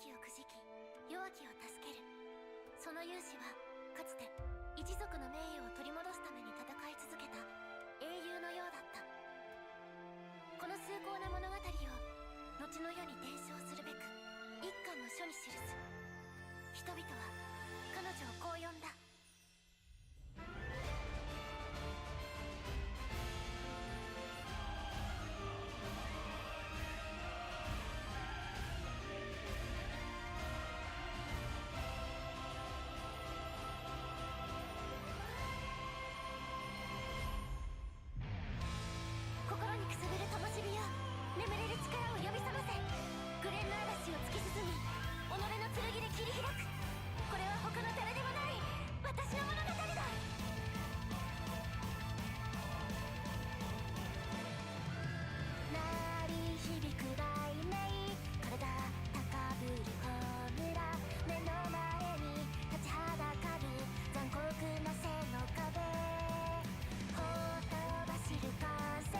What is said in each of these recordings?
きをくじき弱きを助ける。その勇士はかつて一族の名誉を取り戻すために戦い続けた英雄のようだった。この崇高な物語を後の世に伝承するべく一巻の書に記す。人々は彼女をこう呼んだ。心にくすぶる灯火よ、眠れる力を呼び覚ませ。紅蓮の嵐を突き進み、己の剣で切り開く。これは他の誰でもない私の物語だ。鳴り響く雷鳴、体高ぶる炎、目の前に立ちはだかる残酷な背の壁。ほとばしる歓声、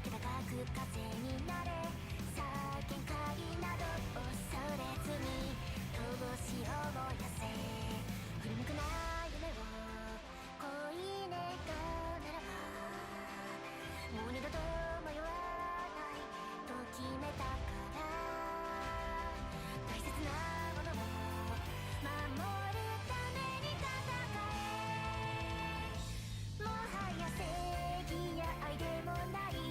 気高く風になれ。さあ限界など恐れずに闘志を燃やせ。振り向くな夢を恋願うならば、もう二度と迷わないと決めたから。大切なものを守るために戦え。もはや正義や愛でもない定め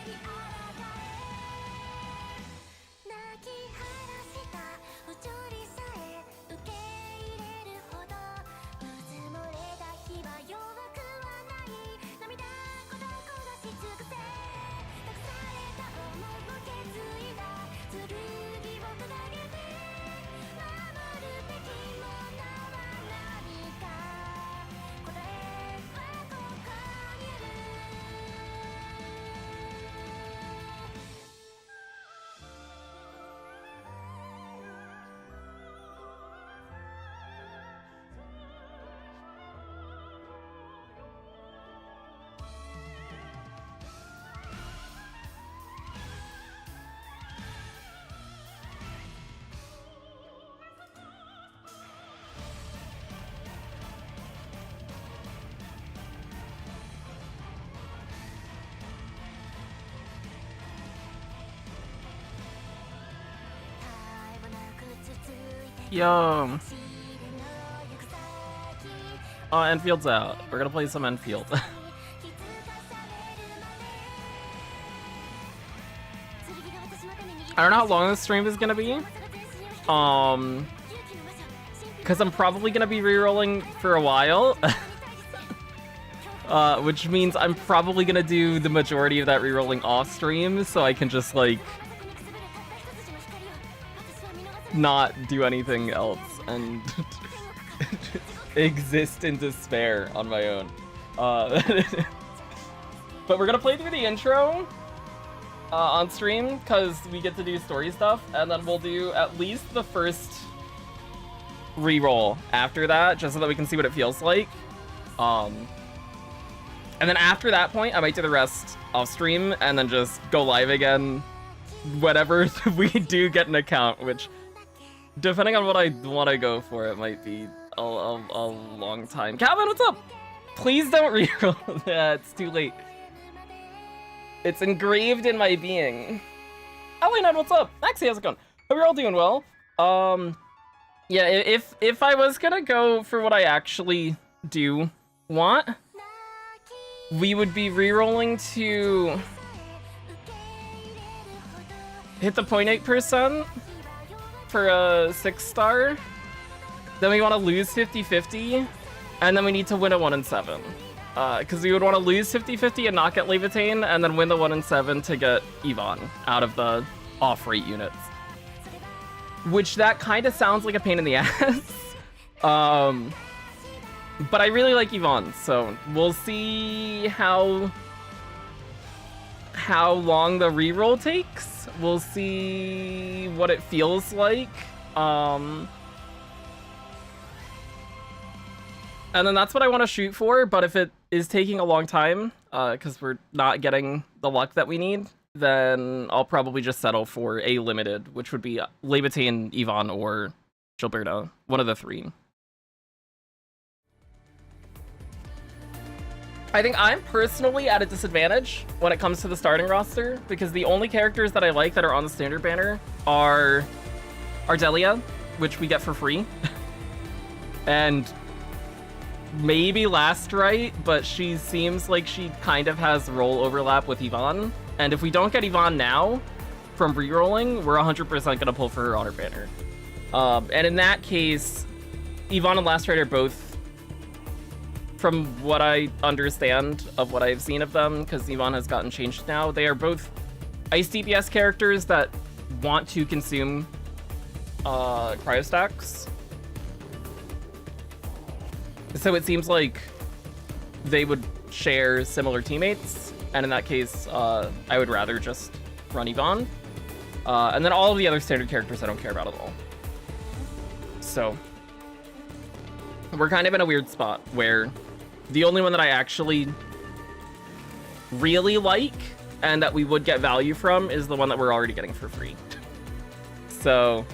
に抗え。泣き晴らした不条理さえ受け入れるほど、うずもれた日は弱くはない。涙こだこだし尽くせ。託された思いを決意だ。剣を掲げて守るべきものは何か。答えはここにある。Yo. Oh, Enfield's out. We're gonna play some Enfield. I don't know how long this stream is gonna be. Because I'm probably gonna be rerolling for a while. Which means I'm probably gonna do the majority of that rerolling off stream, so I can just, like, not do anything else and exist in despair on my own. But we're gonna play through the intro on stream because we get to do story stuff, and then we'll do at least the first reroll after that, just so that we can see what it feels like. And then after that point, I might do the rest off stream and then just go live again whenever we do get an account, which, depending on what I want to go for, it might be a long time. Calvin, what's up? Please don't reroll. Yeah, it's too late. It's engraved in my being. Elena, what's up? Maxie, how's it going? Hope you're all doing well. Yeah, if I was gonna go for what I actually do want, we would be rerolling to hit the 0.8% for a 6-star. Then we want to lose 50-50, and then we need to win a 1 in 7. Because we would want to lose 50-50 and not get Levitain, and then win the 1 in 7 to get Yvonne out of the off-rate units. Which that kind of sounds like a pain in the ass. But I really like Yvonne, so we'll see how long the reroll takes. We'll see what it feels like. And then that's what I want to shoot for, but if it is taking a long time, because we're not getting the luck that we need, then I'll probably just settle for a limited, which would be Levitain, Yvonne, or Gilberta. One of the three. I think I'm personally at a disadvantage when it comes to the starting roster, because the only characters that I like that are on the standard banner are Ardelia, which we get for free, and maybe Last Right, but she seems like she kind of has role overlap with Yvonne. And if we don't get Yvonne now from rerolling, we're 100% going to pull for her on her banner. And in that case, Yvonne and Last Right are both, from what I understand of what I've seen of them, because Yvonne has gotten changed now, they are both Ice DPS characters that want to consume cryostacks. So it seems like they would share similar teammates, and in that case, I would rather just run Yvonne. And then all of the other standard characters I don't care about at all. So we're kind of in a weird spot where the only one that I actually really like and that we would get value from is the one that we're already getting for free. So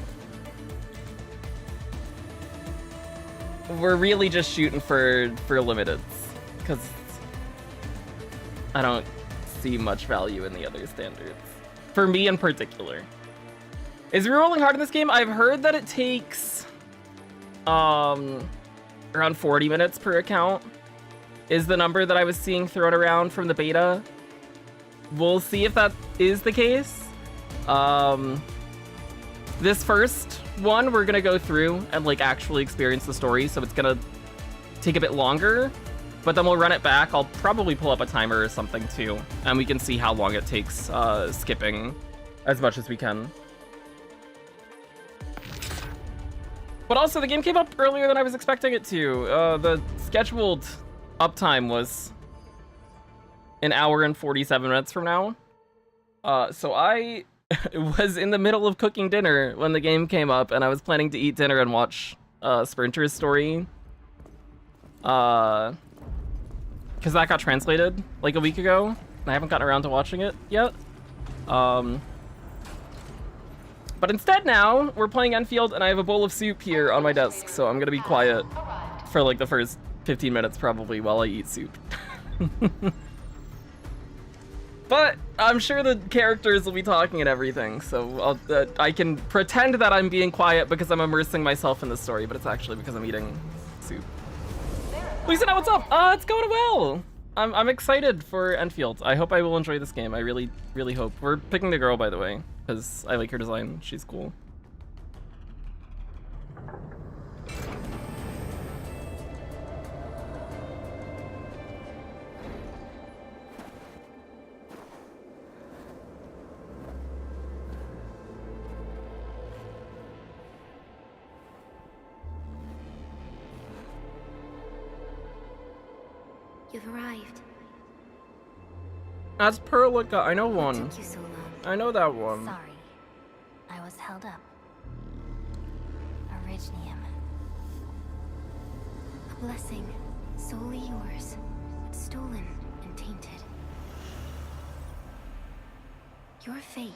we're really just shooting for limiteds, because I don't see much value in the other standards. For me in particular. Is rerolling hard in this game? I've heard that it takes around 40 minutes per account is the number that I was seeing thrown around from the beta. We'll see if that is the case. This first one, we're gonna go through and like actually experience the story, so it's gonna take a bit longer, but then we'll run it back. I'll probably pull up a timer or something too, and we can see how long it takes skipping as much as we can. But also, the game came up earlier than I was expecting it to. The scheduled uptime was an hour and 47 minutes from now. So I was in the middle of cooking dinner when the game came up, and I was planning to eat dinner and watch Sprinter's story. Because that got translated like a week ago, and I haven't gotten around to watching it yet. But instead now, we're playing Endfield, and I have a bowl of soup here on my desk, so I'm gonna be quiet for like the first 15 minutes probably while I eat soup. But I'm sure the characters will be talking and everything, so I can pretend that I'm being quiet because I'm immersing myself in the story, but it's actually because I'm eating soup. Lisa, now what's up? It's going well. I'm excited for Endfield. I hope I will enjoy this game. I really, really hope. We're picking the girl, by the way, because I like her design. She's cool. You've arrived. That's Perlica. I know one. It took you so long. I know that one. Sorry. I was held up. Originium. A blessing solely yours, but stolen and tainted. Your fate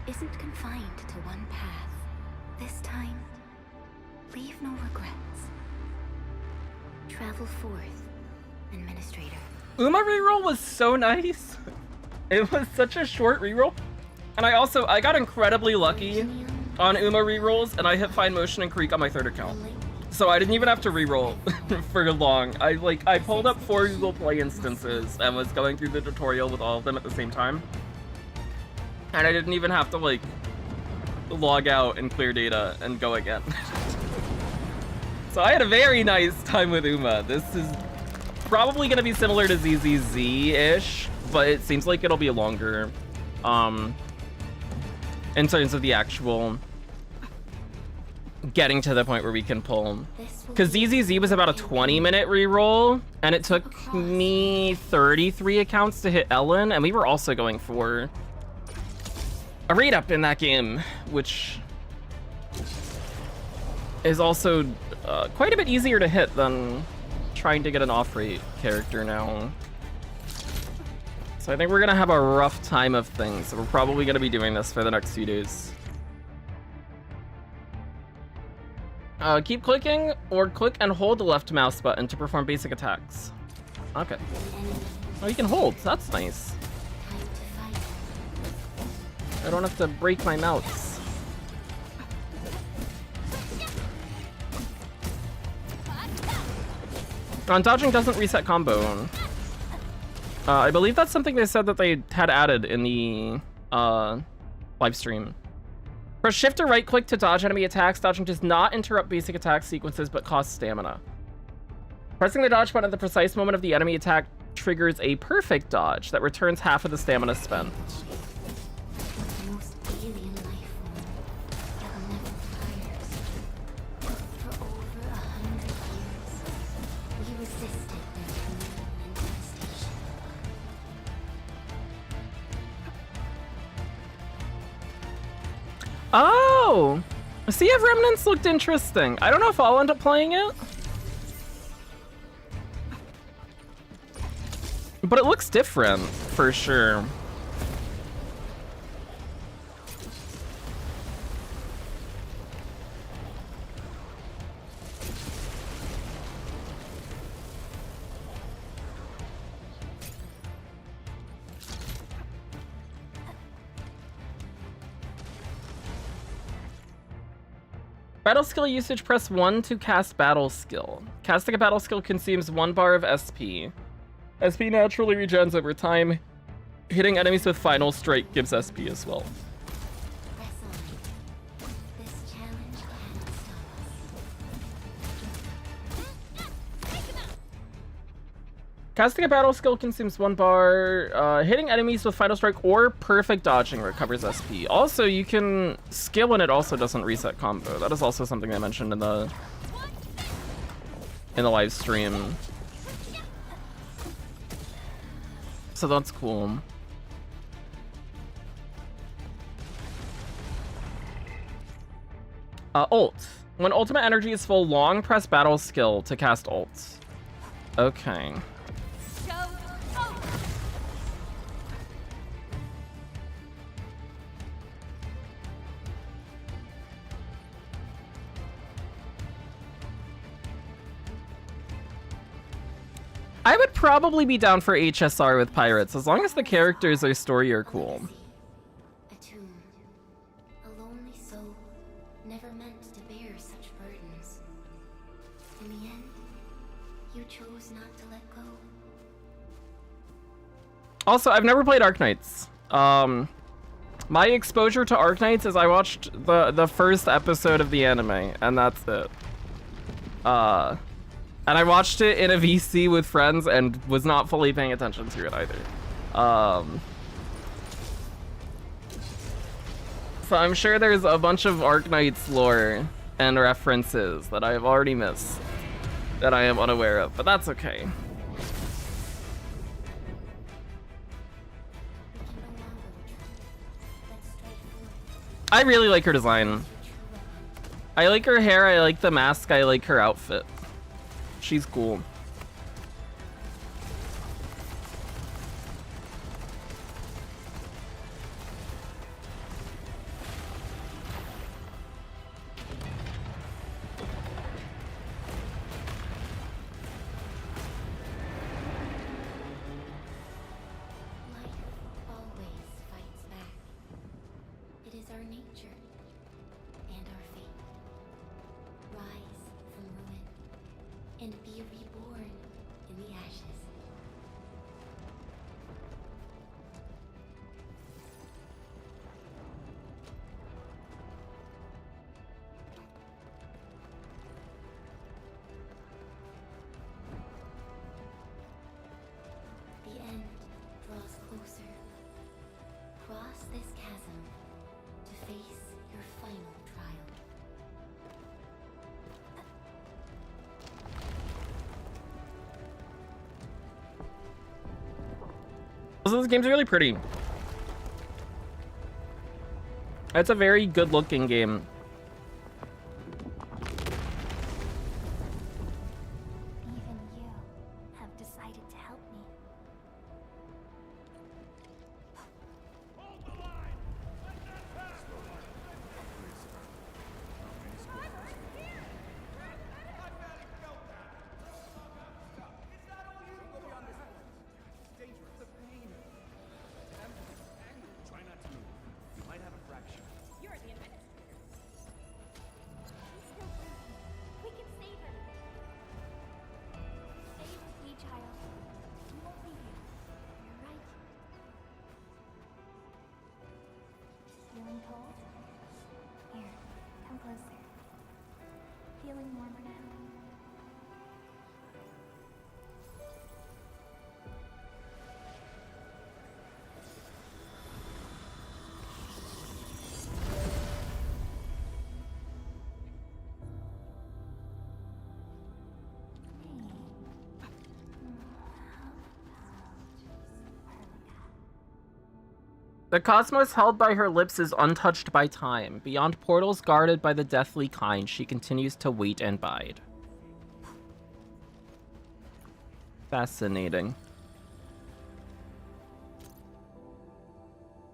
isn't confined to one path. This time, leave no regrets. Travel forth, Administrator. Uma reroll was so nice. It was such a short reroll. And I got incredibly lucky on Uma rerolls, and I hit Fine Motion and Creek on my third account. So I didn't even have to reroll for long. I pulled up 4 Google Play instances and was going through the tutorial with all of them at the same time. And I didn't even have to like log out and clear data and go again. So I had a very nice time with Uma. This is probably gonna be similar to ZZZ-ish, but it seems like it'll be longer in terms of the actual getting to the point where we can pull. Because ZZZ was about a 20-minute reroll, and it took me 33 accounts to hit Ellen, and we were also going for a rate up in that game, which is also quite a bit easier to hit than trying to get an off-rate character now. So So I think we're gonna have a rough time of things. So we're probably gonna be doing this for the next few days. Keep clicking or click and hold the left mouse button to perform basic attacks. Okay. Oh, you can hold. That's nice. I don't have to break my mouse. Dodging doesn't reset combo. I believe that's something they said that they had added in the live stream. Press shift or right click to dodge enemy attacks. Dodging does not interrupt basic attack sequences but costs stamina. Pressing the dodge button at the precise moment of the enemy attack triggers a perfect dodge that returns half of the stamina spent. Oh! Sea of Remnants looked interesting. I don't know if I'll end up playing it. But it looks different, for sure. Battle skill usage, press 1 to cast battle skill. Casting a battle skill consumes 1 bar of SP. SP naturally regens over time. Hitting enemies with final strike gives SP as well. Casting a battle skill consumes 1 bar. Hitting enemies with final strike or perfect dodging recovers SP. Also, you can skill and it also doesn't reset combo. That is also something I mentioned in the live stream. So that's cool. Ult. When ultimate energy is full, long press battle skill to cast ult. Okay. I would probably be down for HSR with pirates, as long as the characters or story are cool. A tomb, a lonely soul, never meant to bear such burdens. In the end, you chose not to let go. Also, I've never played Arknights. My exposure to Arknights is I watched the first episode of the anime, and that's it. And I watched it in a VC with friends and was not fully paying attention to it either. So I'm sure there's a bunch of Arknights lore and references that I have already missed that I am unaware of, but that's okay. I really like her design. I like her hair, I like the mask, I like her outfit. She's cool. Also, this game's really pretty. It's a very good-looking game. Even you have decided to help me. feeling warmer now. The cosmos held by her lips is untouched by time. Beyond portals guarded by the deathly kind, she continues to wait and bide. Fascinating.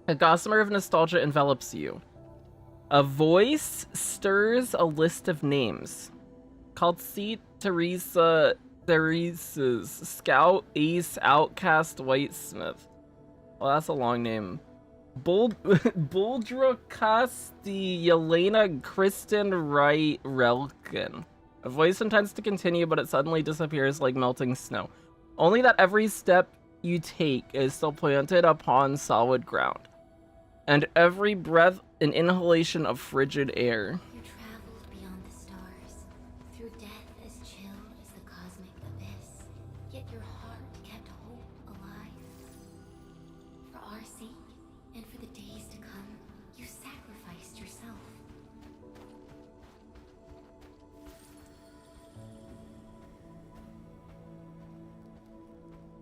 A gossamer of nostalgia envelops you. A voice stirs a list of names. Called C. Theresa's, Scout, Ace, Outcast, Whitesmith. Well, that's a long name. Buldra Casti, Yelena, Kristen, Wright, Relkin. A voice intends to continue, but it suddenly disappears like melting snow. Only that every step you take is still planted upon solid ground. And every breath an inhalation of frigid air. You traveled beyond the stars, through death as chill as the cosmic abyss. Yet your heart kept hope alive. For our sake, and for the days to come, you sacrificed yourself.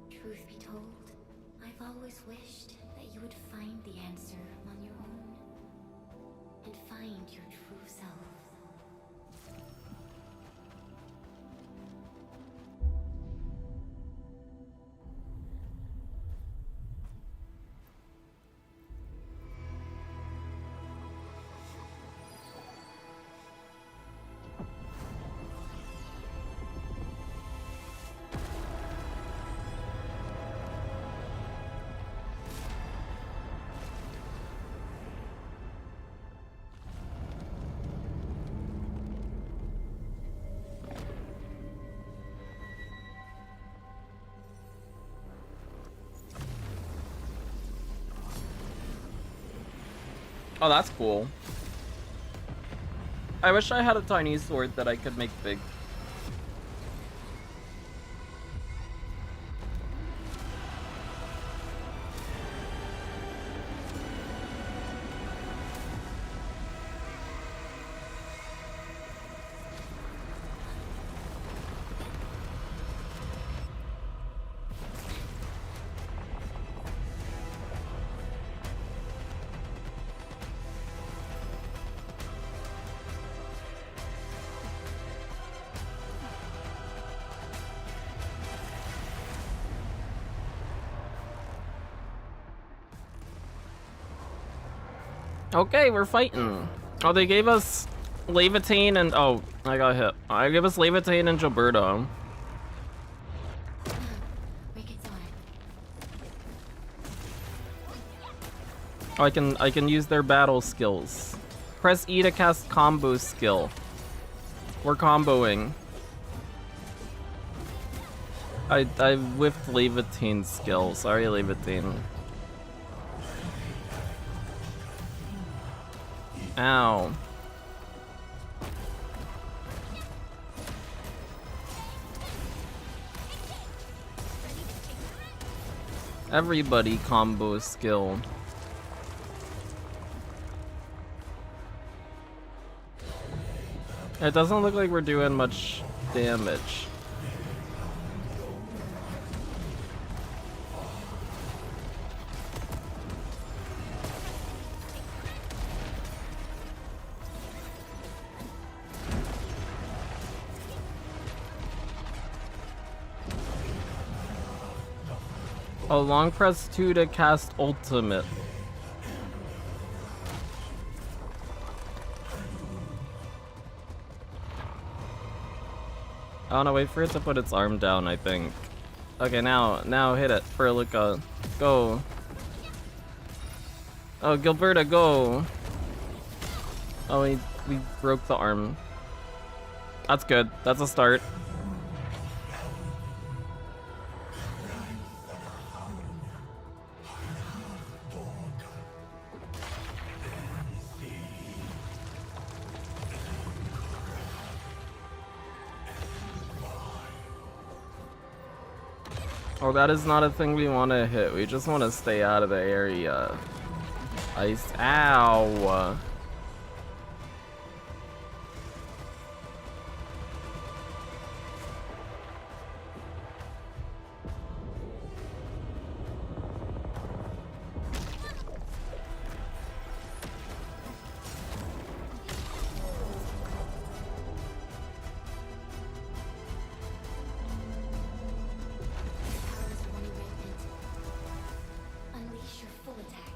Truth be told, I've always wished that you would find the answer on your own. And find your true self. Oh, that's cool. I wish I had a tiny sword that I could make big. Okay, we're fighting. Oh, they gave us Levitain and... Oh, I got hit. I gave us Levitain and Gilberto. Oh, I can use their battle skills. Press E to cast combo skill. We're comboing. I whiffed Levitain's skill. Sorry, Levitain. Ow. Everybody combo skill. It doesn't look like we're doing much damage. Oh, long press 2 to cast ultimate. Oh no, wait for it to put its arm down, I think. Okay, now hit it. Perlica, go. Oh, Gilberta, go. Oh, we broke the arm. That's good. That's a start. Oh, that is not a thing we want to hit. We just want to stay out of the area. Ice. Ow. Unleash your full attack.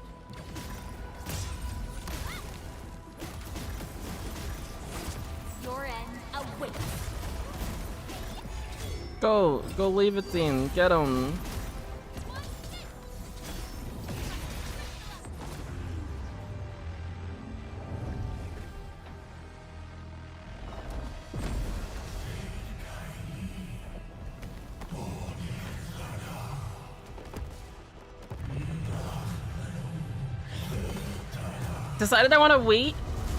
Your end awaits. Go leave it in. Get him. Decided I want to wait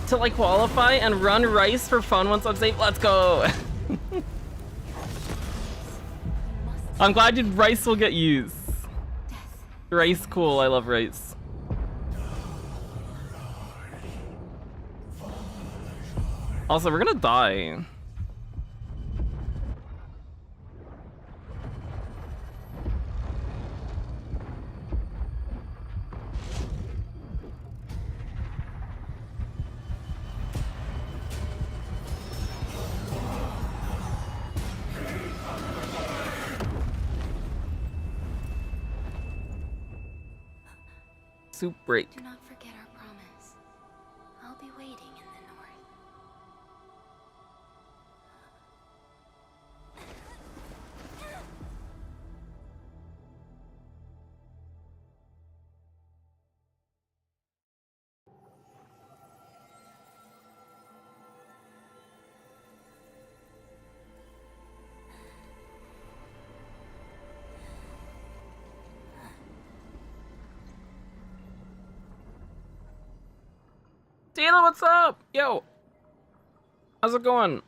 to like qualify and run Rice for fun once I'm safe. Let's go. I'm glad Rice will get used. Rice cool. I love Rice. Also, we're gonna die. Soup break. Do not forget our promise. I'll be waiting in the north. Taylor, what's up? Yo. How's it going?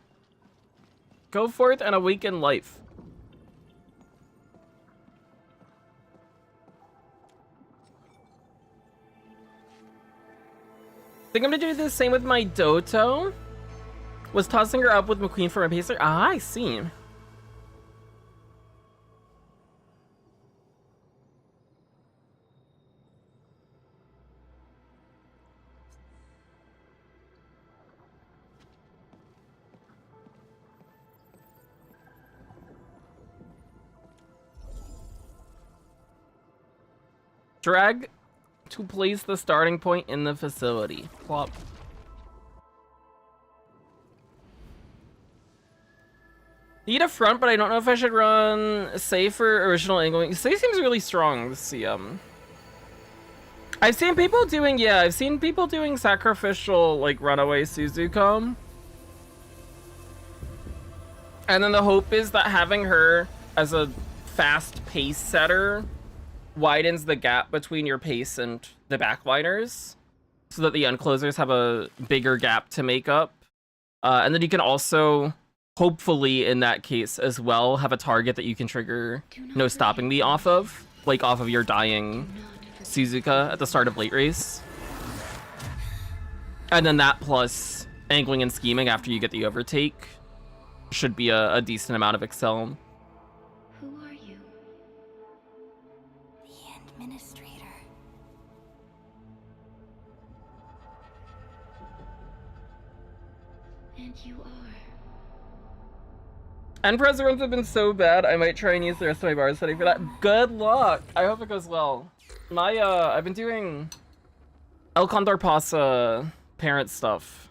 Go forth and awaken life. Think I'm gonna do the same with my Doto. Was tossing her up with McQueen for my pacer. Ah, I see. Drag to place the starting point in the facility. Plop. Need a front, but I don't know if I should run safe or original angling. Safe seems really strong this CM. I've seen people doing, yeah, I've seen people doing sacrificial, like, runaway Suzuko. And then the hope is that having her as a fast pace setter widens the gap between your pace and the backliners, so that the unclosers have a bigger gap to make up. And then you can also, hopefully in that case as well, have a target that you can trigger no stopping me off of, like off of your dying Suzuka at the start of late race. And then that plus angling and scheming after you get the overtake should be a decent amount of excel. Who are you? The Administrator. And you are. End press runs have been so bad, I might try and use the rest of my bar setting for that. Good luck! I hope it goes well. My, I've been doing El Condor Pasa parent stuff.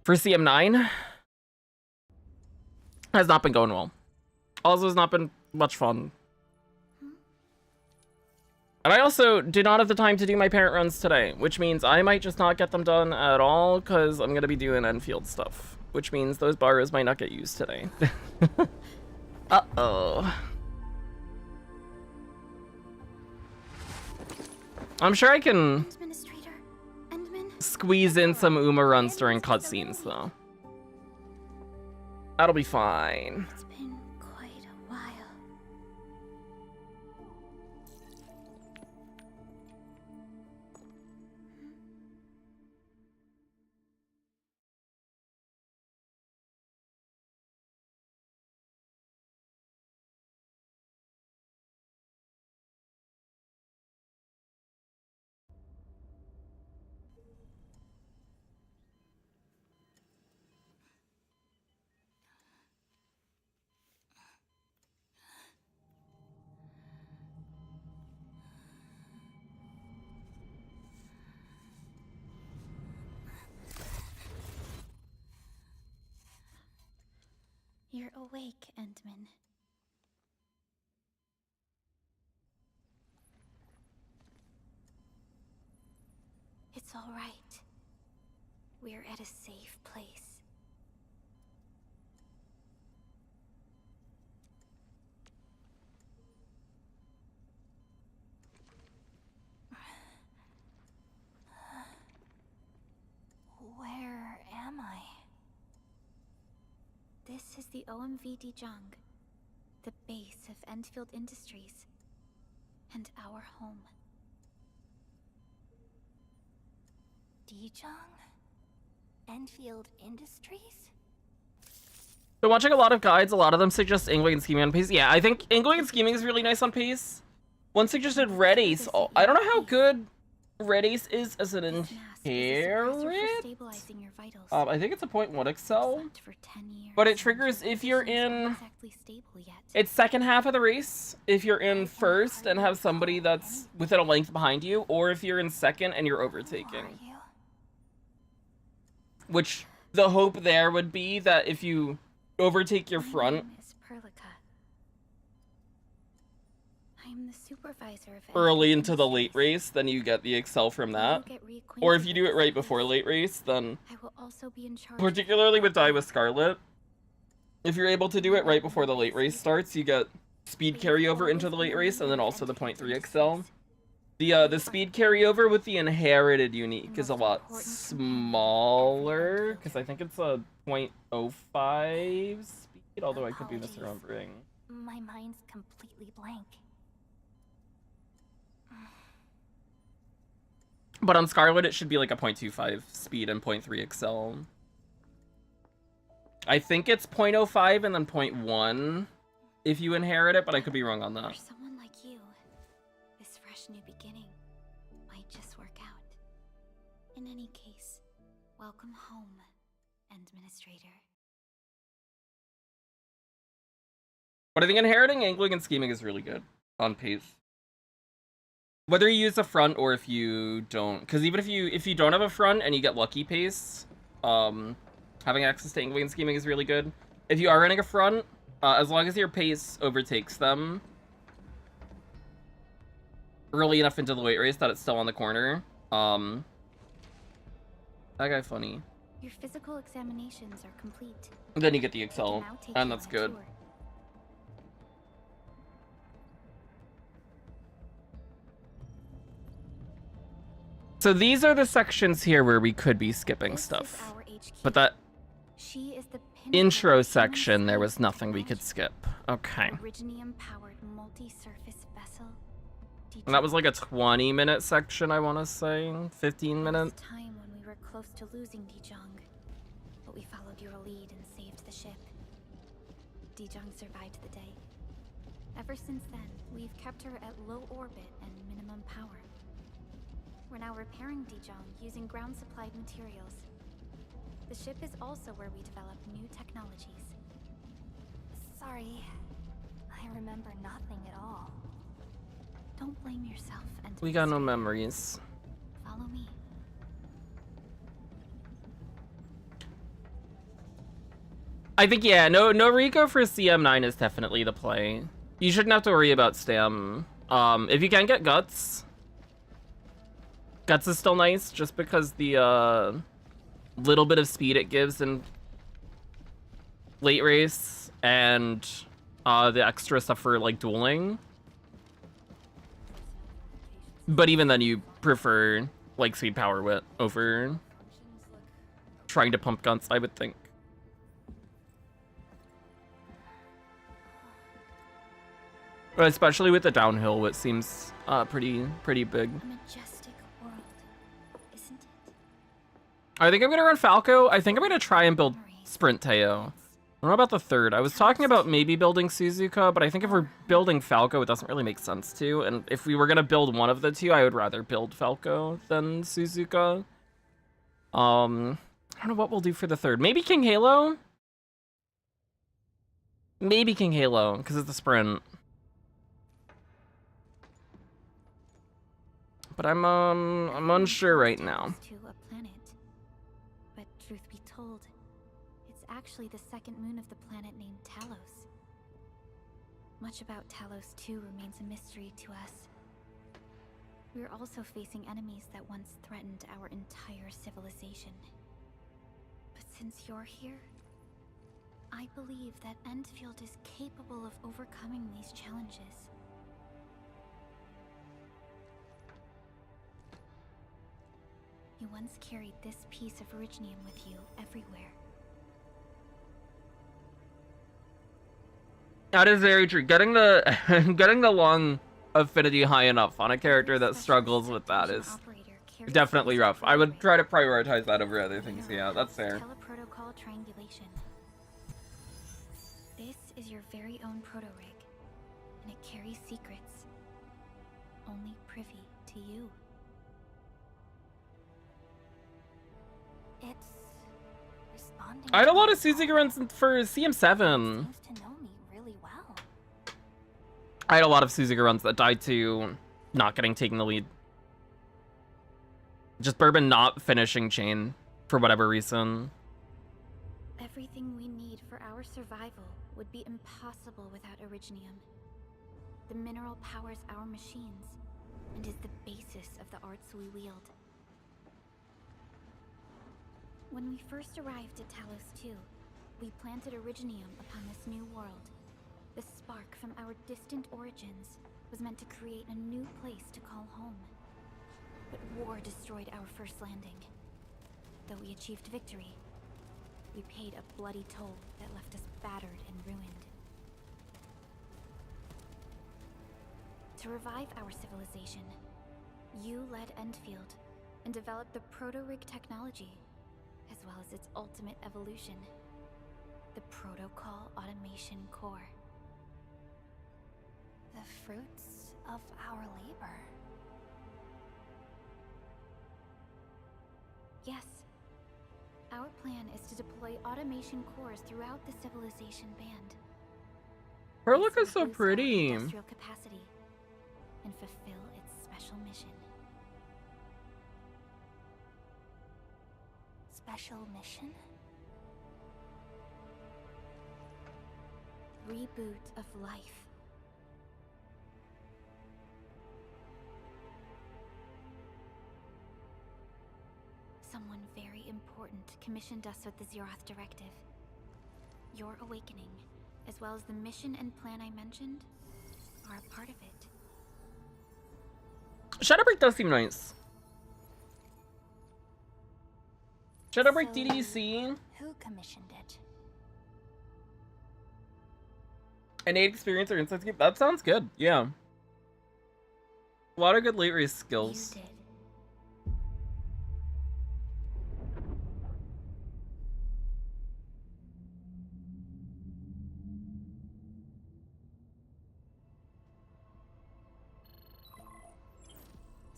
For CM9 has not been going well. Also has not been much fun. And I also did not have the time to do my parent runs today, which means I might just not get them done at all because I'm going to be doing Enfield stuff, which means those bars might not get used today. Uh-oh. I'm sure I can squeeze in some Uma runs during cutscenes, though. That'll be fine. It's been quite a while. You're awake, Endman. It's all right. We're at a safe place. Where am I? This is the OMV Dijong, the base of Endfield Industries, and our home. Dijong? Endfield Industries? So watching a lot of guides, a lot of them suggest angling and scheming on pace. Yeah, I think angling and scheming is really nice on pace. One suggested red ace. Oh, I don't know how good red ace is as an inherit. I think it's a 0.1 excel. But it triggers if you're in... It's second half of the race, if you're in first and have somebody that's within a length behind you, or if you're in second and you're overtaking. Which, the hope there would be that if you overtake your front early into the late race, then you get the excel from that. Or if you do it right before late race, then, particularly with Die with Scarlet, if you're able to do it right before the late race starts, you get speed carryover into the late race, and then also the 0.3 excel. The speed carryover with the inherited unique is a lot smaller, because I think it's a 0.05 speed, although I could be misremembering. My mind's completely blank. But on Scarlet, it should be like a 0.25 speed and 0.3 excel. I think it's 0.05 and then 0.1 if you inherit it, but I could be wrong on that. For someone like you, this fresh new beginning might just work out. In any case, welcome home, Administrator. But I think inheriting, angling, and scheming is really good on pace. Whether you use a front or if you don't, because even if you don't have a front and you get lucky pace, having access to angling and scheming is really good. If you are running a front, as long as your pace overtakes them early enough into the late race that it's still on the corner, that guy funny. Your physical examinations are complete. Then you get the excel, and that's good. Tour. So these are the sections here where we could be skipping stuff. But that intro section, there was nothing we could skip. Okay. And that was like a 20-minute section, I want to say. 15 minutes. Time when we were close to losing Dijong, but we followed your lead and saved the ship. Dijong survived the day. Ever since then, we've kept her at low orbit and minimum power. We're now repairing Dijong using ground-supplied materials. The ship is also where we develop new technologies. Sorry, I remember nothing at all. Don't blame yourself, and We got no memories. follow me. I think, yeah, no Rico for CM9 is definitely the play. You shouldn't have to worry about stam. If you can get Guts... Guts is still nice, just because the little bit of speed it gives in late race and the extra stuff for like dueling. But even then, you prefer like speed power wit over trying to pump guns, I would think. But especially with the downhill, it seems pretty big. A majestic world, isn't it? I think I'm gonna run Falco. I think I'm gonna try and build Sprint Teo. I don't know about the third. I was talking about maybe building Suzuka, but I think if we're building Falco, it doesn't really make sense to. And if we were gonna build one of the two, I would rather build Falco than Suzuka. I don't know what we'll do for the third. Maybe King Halo? Maybe King Halo, because it's the sprint. But I'm unsure right now. To a planet. But truth be told, it's actually the second moon of the planet named Talos. Much about Talos 2 remains a mystery to us. We're also facing enemies that once threatened our entire civilization. But since you're here, I believe that Endfield is capable of overcoming these challenges. You once carried this piece of Originium with you everywhere. That is very true. Getting the getting the long affinity high enough on a character that struggles with that is definitely rough. I would try to prioritize that over other things. Yeah, that's fair. Teleprotocol triangulation. This is your very own proto-rig, and it carries secrets only privy to you. It's responding. I had a lot of Suzuki runs for CM7. Seems to know me really well. I had a lot of Suzuki runs that died to not getting taken the lead. Just Bourbon not finishing chain for whatever reason. Everything we need for our survival would be impossible without Originium. The mineral powers our machines and is the basis of the arts we wield. When we first arrived at Talos 2, we planted Originium upon this new world. The spark from our distant origins was meant to create a new place to call home. But war destroyed our first landing. Though we achieved victory, we paid a bloody toll that left us battered and ruined. To revive our civilization, you led Endfield and developed the proto-rig technology, as well as its ultimate evolution, the Protocol Automation Core. The fruits of our labor. Yes. Our plan is to deploy automation cores throughout the civilization band. Her look This is will so boost our pretty. industrial capacity and fulfill its special mission. Special mission? Reboot of life. Someone very important commissioned us with the Zeroth Directive. Your awakening, as well as the mission and plan I mentioned, are a part of it. Shadowbreak does seem nice. Shadowbreak DDC. Who commissioned it? Innate experience or insight skip. That sounds good. Yeah. A lot of good late race skills. You did.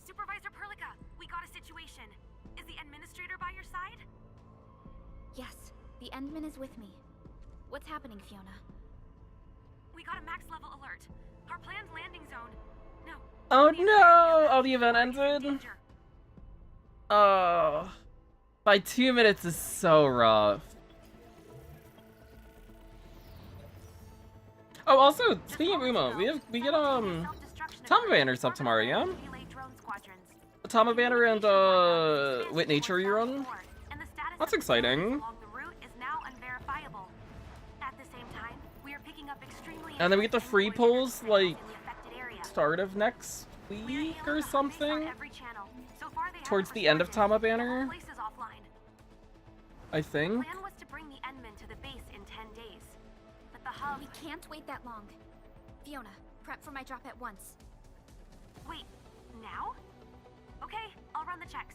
Supervisor Perlica, we got a situation. Is the administrator by your side? Yes, the Endman is with me. What's happening, Fiona? We got a max level alert. Our planned landing zone. No. Oh the no! Oh, the event ended. danger. Oh. By 2 minutes is so rough. Oh, also, speaking of Uma, we get Tama Banner stuff tomorrow, yeah? Tama Banner and Wit Nature rerun. That's exciting. And then we get the free pulls like start of next week or something. Towards the end of Tama Banner, I think. Plan was to bring the Endman to the base in 10 days. But the hub... We can't wait that long. Fiona, Prep for my drop at once. Wait, now? Okay, I'll run the checks.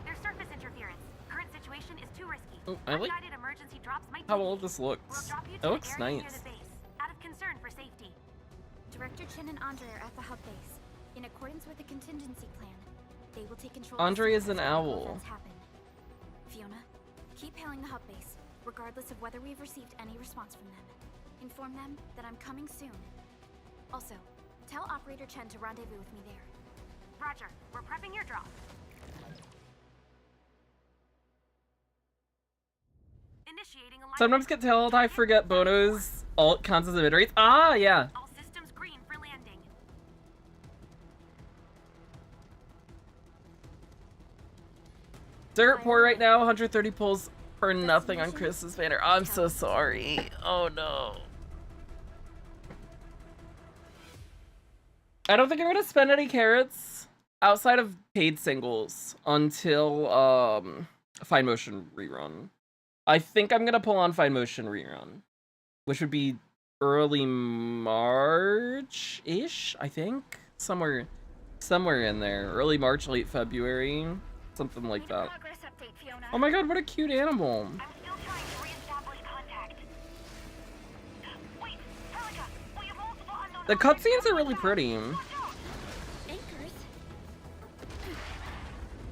There's surface interference. Current situation is too risky. Oh, I like Unguided emergency drops might how be old this We'll looks. drop you It to looks an area near nice. the base, out of concern for safety. Director Chen and Andre are at the hub base. In accordance with the contingency plan, they will take control Andre of is the an scene when owl. events happen. Fiona, keep hailing the hub base, regardless of whether we've received any response from them. Inform them that I'm coming soon. Also, tell Operator Chen to rendezvous with me there. Roger, we're prepping your drop. Initiating alignment. Sometimes get told I forget Bono's alt counts as a mid rates. Ah, yeah. All systems green for landing. Dirt poor right now, 130 pulls for nothing on Chris's banner. I'm so sorry. Oh no. I don't think I'm gonna spend any carrots outside of paid singles until Fine Motion rerun. I think I'm gonna pull on Fine Motion rerun, which would be early March-ish, I think. Somewhere in there. Early March, late February. Something like that. Progress update, Fiona. Oh my god, what a cute animal. I'm still trying to reestablish contact. Wait, Pelika, we have multiple unknown. The cutscenes are really pretty. Anchors.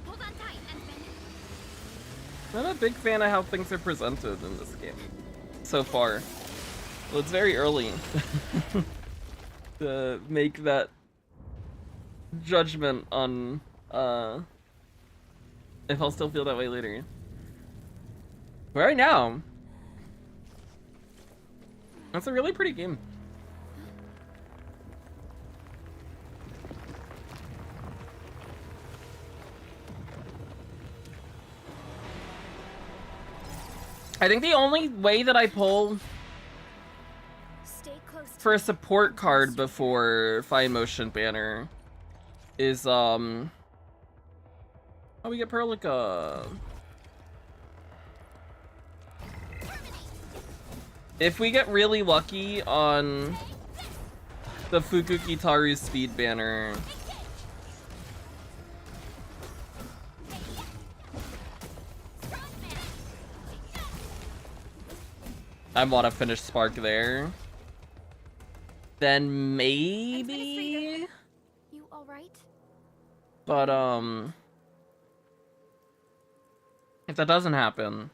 Hold on tight, Endfield. I'm a big fan of how things are presented in this game so far. Well, it's very early to make that judgment on if I'll still feel that way later. Right now, that's a really pretty game. I think the only way that I pull Stay close to for a support card before Fine Motion banner is oh, we get Perlica. If we get really lucky on the Fukuki Taru speed banner, I want to finish Spark there. Then maybe, You all right? but if that doesn't happen,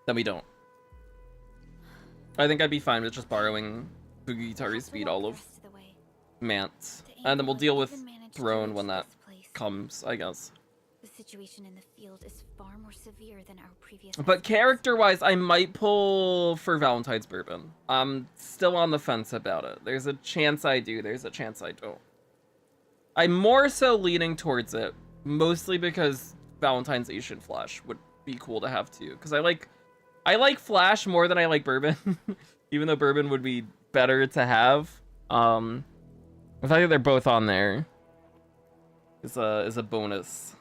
then we don't. I think I'd be fine with just borrowing Fukuki Taru speed all of Rest of the way. Mance, The and then we'll Anglo deal with even managed to Throne reach when that this place. comes, I guess. The situation in the field is far more severe than our previous. But estimates. character-wise, I might pull for Valentine's Bourbon. I'm still on the fence about it. There's a chance I do, there's a chance I don't. I'm more so leaning towards it, mostly because Valentine's Asian Flash would be cool to have too. Because I like Flash more than I like Bourbon, even though Bourbon would be better to have. The fact that they're both on there is a bonus.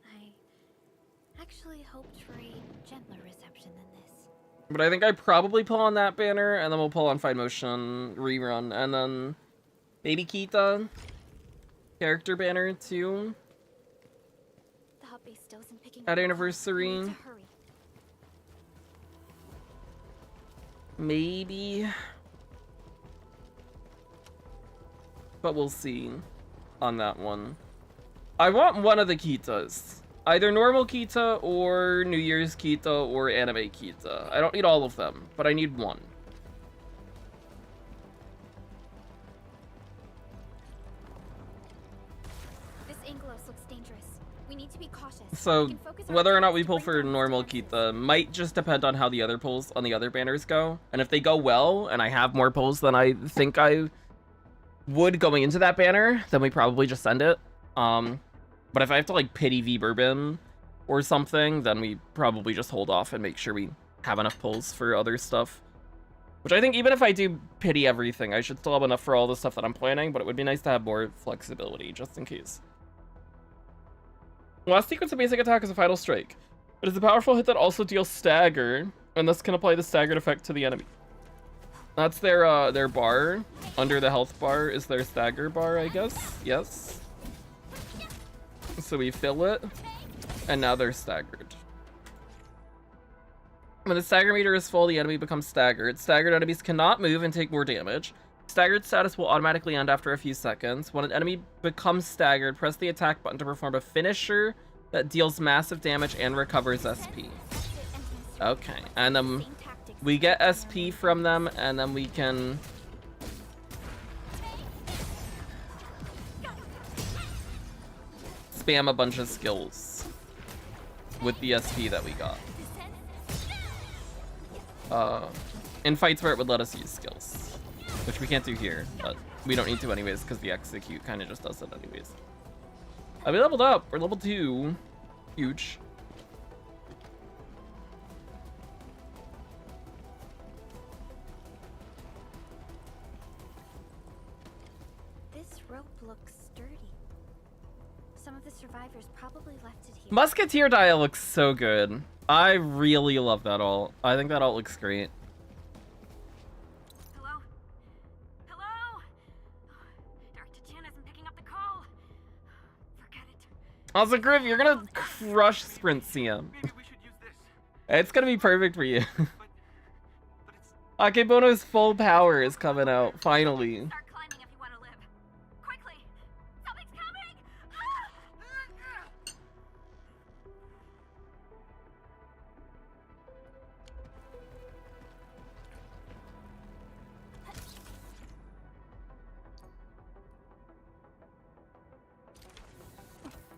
I actually hoped for a gentler reception than this. But I think I probably pull on that banner, and then we'll pull on Fine Motion rerun, and then maybe Kita character banner too The hub base still isn't picking at up. anniversary. We need to hurry. Maybe, but we'll see on that one. I want one of the Kitas, either normal Kita or New Year's Kita or anime Kita. I don't need all of them, but I need one. This Anglos looks dangerous. We need to be cautious. So We can focus our whether or not efforts we to pull bring for down these normal defenses. Kita might just depend on how the other pulls on the other banners go. And if they go well, and I have more pulls than I think I would going into that banner, then we probably just send it. But if I have to like pity V Bourbon or something, then we probably just hold off and make sure we have enough pulls for other stuff. Which I think even if I do pity everything, I should still have enough for all the stuff that I'm planning, but it would be nice to have more flexibility just in case. Last sequence of basic attack is a Final Strike. It is a powerful hit that also deals stagger And this can apply the staggered effect to the enemy. That's their bar. Under the health bar is their stagger bar, I guess. Yes. So we fill it, and now they're staggered. When the stagger meter is full, the enemy becomes staggered. Staggered enemies cannot move and take more damage. Staggered status will automatically end after a few seconds. When an enemy becomes staggered, press the attack button to perform a finisher that deals massive damage and recovers SP. Okay, and then we get SP from them, and then we can spam a bunch of skills with the SP that we got. In fights where it would let us use skills, which we can't do here, but we don't need to anyways because the execute kind of just does it anyways. We leveled up. We're level 2. Huge. This rope looks sturdy. Some of the survivors probably left it here. Musketeer dial looks so good. I really love that ult. I think that ult looks great. Hello? Hello? Dr. Chan isn't picking up the call. Forget it. Also, Griff, you're gonna crush Sprint CM. Maybe we should use this. It's gonna be perfect for you. But it's Akebono's full power is coming out, finally. Start climbing if you want to live. Quickly! Something's coming! Ah!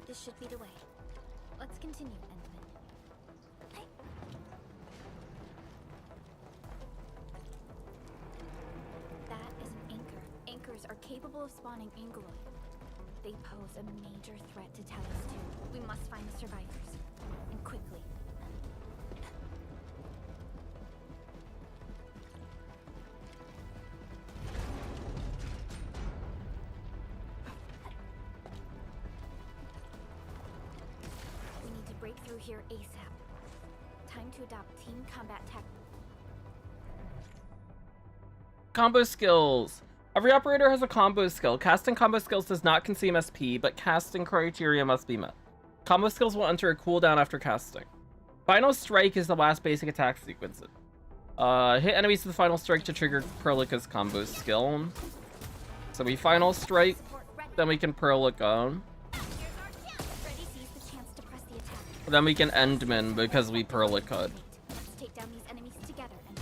This should be the way. Let's continue, Endman. Hey. That is an anchor. Anchors are capable of spawning Anguloid. They pose a major threat to Talos 2. We must find the survivors. And quickly. We need to break through here ASAP. Time to adopt team combat tech. Combo skills. Every operator has a combo skill. Casting combo skills does not consume SP, but casting criteria must be met. Combo skills will enter a cooldown after casting. Final Strike is the last basic attack sequence. Hit enemies with the Final Strike to trigger Perlica's combo skill. So we Final Strike, then we can Perlica. Freddy sees the chance to press the attack. Then we can Endman because we Perlica'd. Let's take down these enemies together and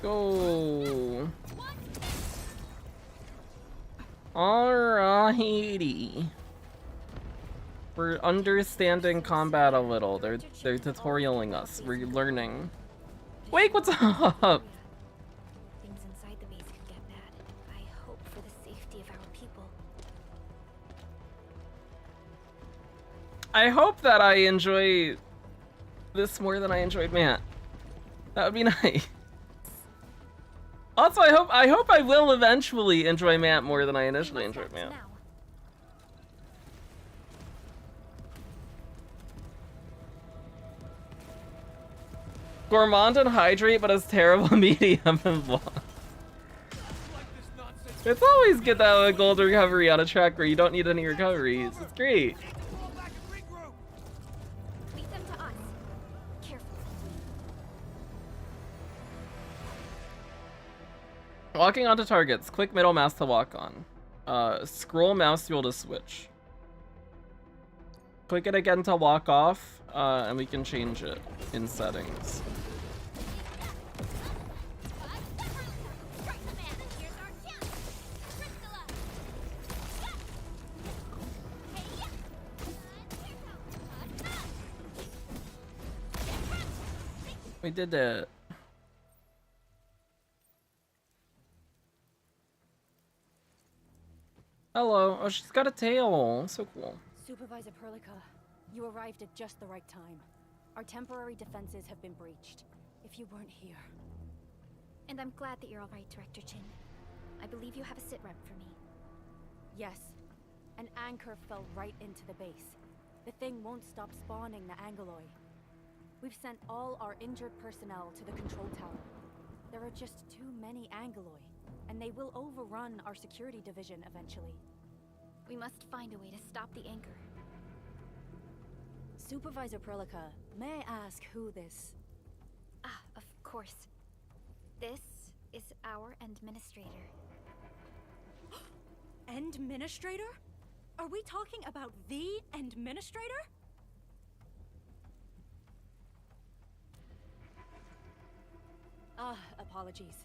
Go. Alrighty. We're understanding combat a little. They're tutorialing us. We're learning. Wake, what's up? things inside the base could get bad. I hope for the safety of our people. I hope that I enjoy this more than I enjoyed Matt. That would be nice. Also, I hope I will eventually enjoy Matt more than I initially enjoyed Matt. Now. Gourmand and Hydrate, but has terrible medium and loss. It's always good to have a gold recovery on a track where you don't need any recoveries. It's great. Lead them to us. Careful. Walking onto targets. Click middle mouse to walk on. Scroll mouse wheel to switch. Click it again to walk off, and we can change it in settings. We did it. Hello. Oh, she's got a tail. So cool. Supervisor Perlica, you arrived at just the right time. Our temporary defenses have been breached. If you weren't here... And I'm glad that you're all right, Director Chin. I believe you have a sit rep for me. Yes. An anchor fell right into the base. The thing won't stop spawning the Angeloi. We've sent all our injured personnel to the control tower. There are just too many Angeloi, and they will overrun our security division eventually. We must find a way to stop the anchor. Supervisor Perlica, may I ask who this... Ah, of course. This is our administrator. Administrator? Are we talking about the administrator? Apologies.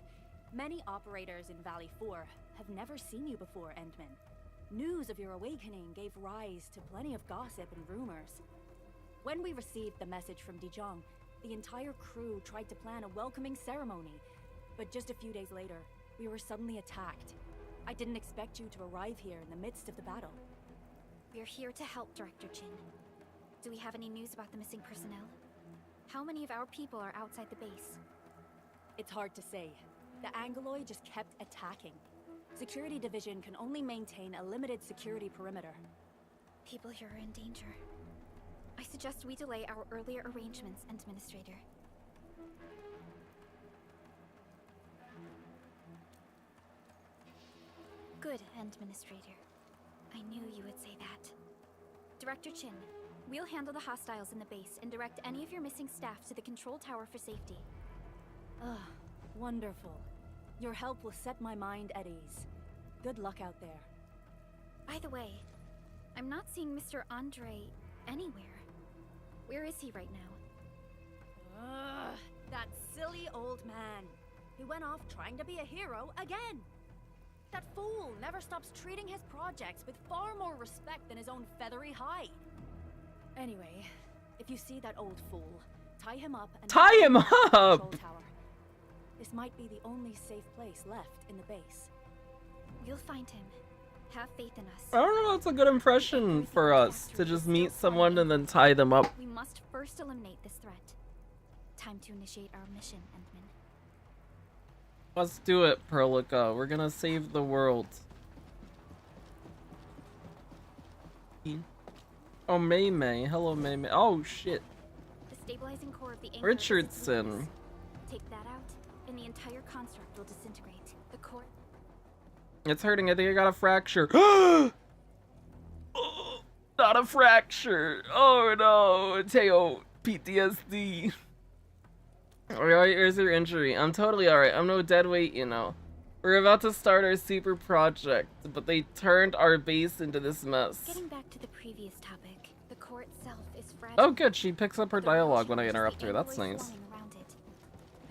Many operators in Valley 4 have never seen you before, Endman. News of your awakening gave rise to plenty of gossip and rumors. When we received the message from Dijon, the entire crew tried to plan a welcoming ceremony. But just a few days later, we were suddenly attacked. I didn't expect you to arrive here in the midst of the battle. We're here to help, Director Chin. Do we have any news about the missing personnel? How many of our people are outside the base? It's hard to say. The Angeloi just kept attacking. Security Division can only maintain a limited security perimeter. People here are in danger. I suggest we delay our earlier arrangements, Administrator. Good, Administrator. I knew you would say that. Director Chin, we'll handle the hostiles in the base and direct any of your missing staff to the control tower for safety. Ah, wonderful. Your help will set my mind at ease. Good luck out there. By the way, I'm not seeing Mr. Andre anywhere. Where is he right now? Ugh, that silly old man. He went off trying to be a hero again. That fool never stops treating his projects with far more respect than his own feathery hide. Anyway, if you see that old fool, tie him up and Tie him to the up! control tower. This might be the only safe place left in the base. We'll find him. Have faith in us. I don't know if it's a good impression for us to just meet someone and then tie them up. We must first eliminate this threat. Time to initiate our mission, Endman. Let's do it, Perlica. We're gonna save the world. Oh, May May. Hello, May May. Oh, shit. The stabilizing core of the anchor is Richardson. loose. Take that out, and the entire construct will disintegrate. The core... It's hurting. I think I got a fracture. Oh, not a fracture. Oh, no. Teo, PTSD. Alright, here's your injury. I'm totally alright. I'm no dead weight, you know. We're about to start our super project, but they turned our base into this mess. Getting back to the previous topic, the core itself is fragile. Oh, good. She picks up her The dialogue when I rush interrupt her. the That's Angeloi nice. swarming around it.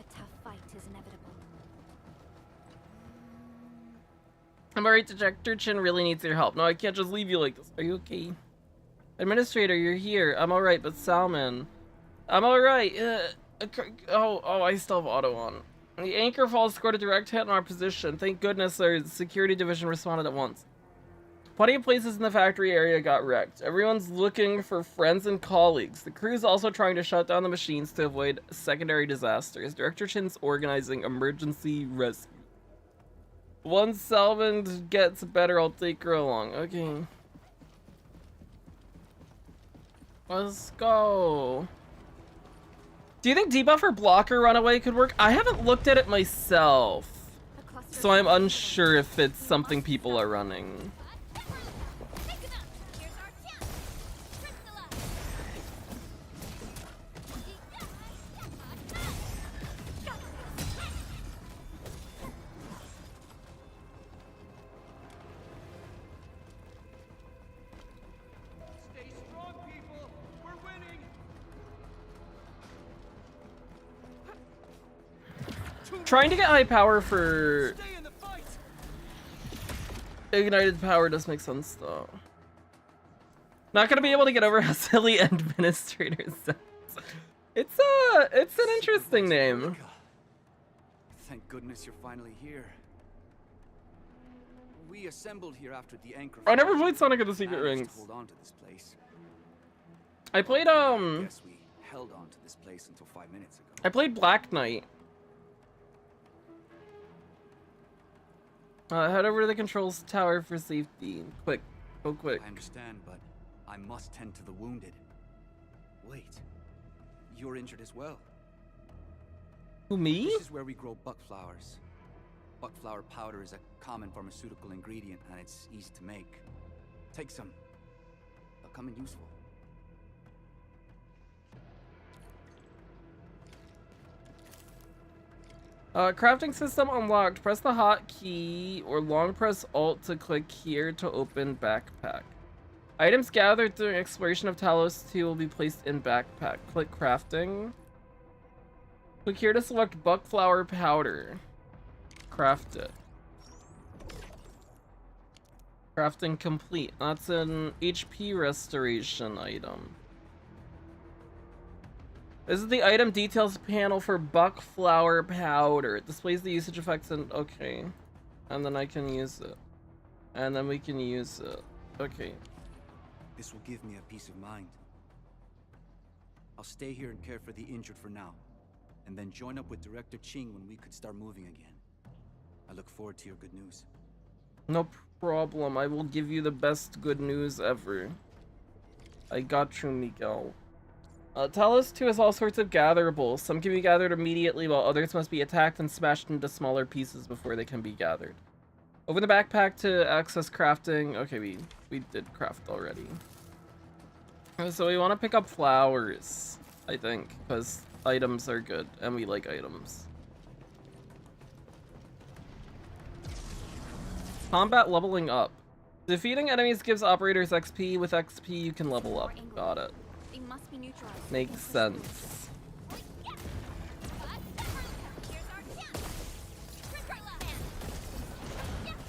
A tough fight is inevitable. I'm alright, Director Chin really needs your help. No, I can't just leave you like this. Are you okay? Administrator, you're here. I'm alright, but Salmon. I'm alright. Oh, I still have auto on. The anchor fall scored a direct hit on our position. Thank goodness our security division responded at once. Plenty of places in the factory area got wrecked. Everyone's looking for friends and colleagues. The crew's also trying to shut down the machines to avoid secondary disasters. Director Chin's organizing emergency rescue. Once Salmon gets better, I'll take her along. Okay. Let's go. Do you think debuff or blocker runaway could work? I haven't looked at it myself, so I'm unsure if it's something people are running. Stay strong, people. We're winning. Trying to get high power for Stay in the fight. ignited power does make sense though. Not gonna be able to get over how silly administrator sounds. It's an interesting name. Thank goodness you're finally here. We assembled here after the anchor. I never played Sonic of the Secret managed Rings. to hold on to this place. I played Guess we held on to this place until 5 minutes ago. I played Black Knight. Head over to the controls tower for safety. Quick. Go quick. I understand, but I must tend to the wounded. Wait. You're injured as well. Who, me? This is where we grow buck flowers. Buck flower powder is a common pharmaceutical ingredient and it's easy to make. Take some. They'll come in useful. Crafting system unlocked. Press the hotkey or long press Alt to click here to open backpack. Items gathered during exploration of Talos 2 will be placed in backpack. Click crafting. Click here to select buckflower powder. Craft it. Crafting complete. That's an HP restoration item. This is the item details panel for buckflower powder. It displays the usage effects and okay. And then I can use it. And then we can use it. Okay. This will give me a peace of mind. I'll stay here and care for the injured for now, and then join up with Director Ching when we could start moving again. I look forward to your good news. No problem. I will give you the best good news ever. I got you, Miguel. Talos 2 has all sorts of gatherables. Some can be gathered immediately, while others must be attacked and smashed into smaller pieces before they can be gathered. Open the backpack to access crafting. Okay, we did craft already. So we want to pick up flowers, I think, because items are good, and we like items. Combat leveling up. Defeating enemies gives operators XP. With XP, you can level up. Got it. They must be neutralized. Makes sense.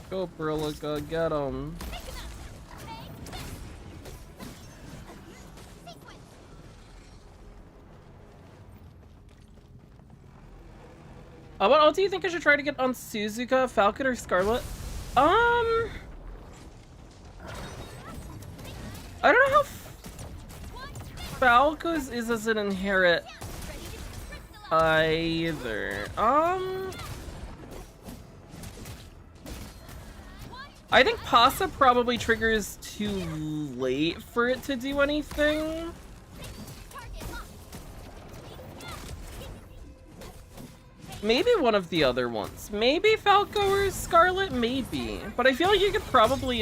Go, Perlica, get him. What else do you think I should try to get on Suzuka, Falcon, or Scarlet? I don't know how Falco's is as an inherit either. I think Pasa probably triggers too late for it to do anything. Maybe one of the other ones. Maybe Falco or Scarlet, maybe. But I feel like you could probably,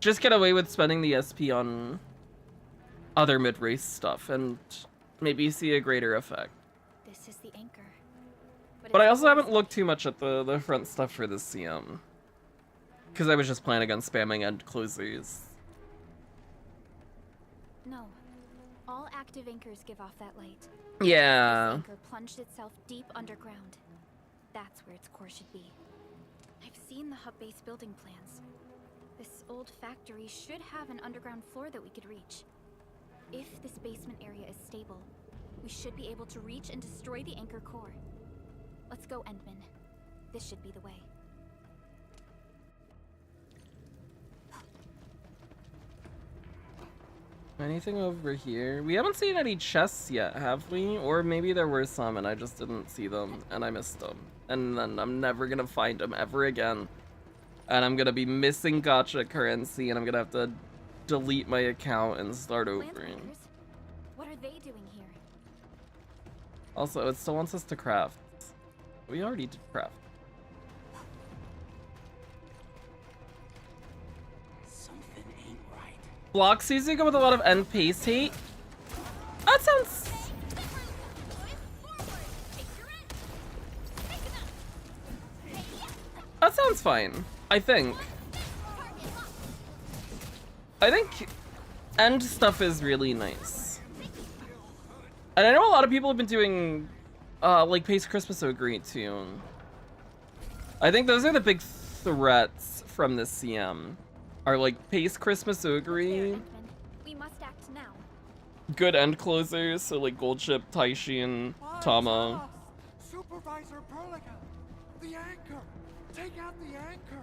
just get away with spending the SP on other mid-race stuff and maybe see a greater effect. This is the anchor. But I also haven't looked too much at the front stuff for this CM. Because I was just planning on spamming end closers. No. All active anchors give off that light. Yeah. This anchor plunged itself deep underground. That's where its core should be. I've seen the hub base building plans. This old factory should have an underground floor that we could reach. If this basement area is stable, we should be able to reach and destroy the anchor core. Let's go, Endman. This should be the way. Anything over here? We haven't seen any chests yet, have we? Or maybe there were some and I just didn't see them and I missed them. And then I'm never gonna find them ever again. And I'm gonna be missing gacha currency and I'm gonna have to delete my account and start over. What are they doing here? Also, it still wants us to craft. We already did craft. Something ain't right. Block Suzuka with a lot of end pace hate. That sounds... That sounds fine, I think. I think end stuff is really nice. And I know a lot of people have been doing like Pace Christmas Ogre too. I think those are the big threats from this CM. Are like Pace Christmas Ogre, We must act now. good end closers, so like Gold Ship, Taishi, and Tama. Supervisor Perlica, the anchor. take out the anchor.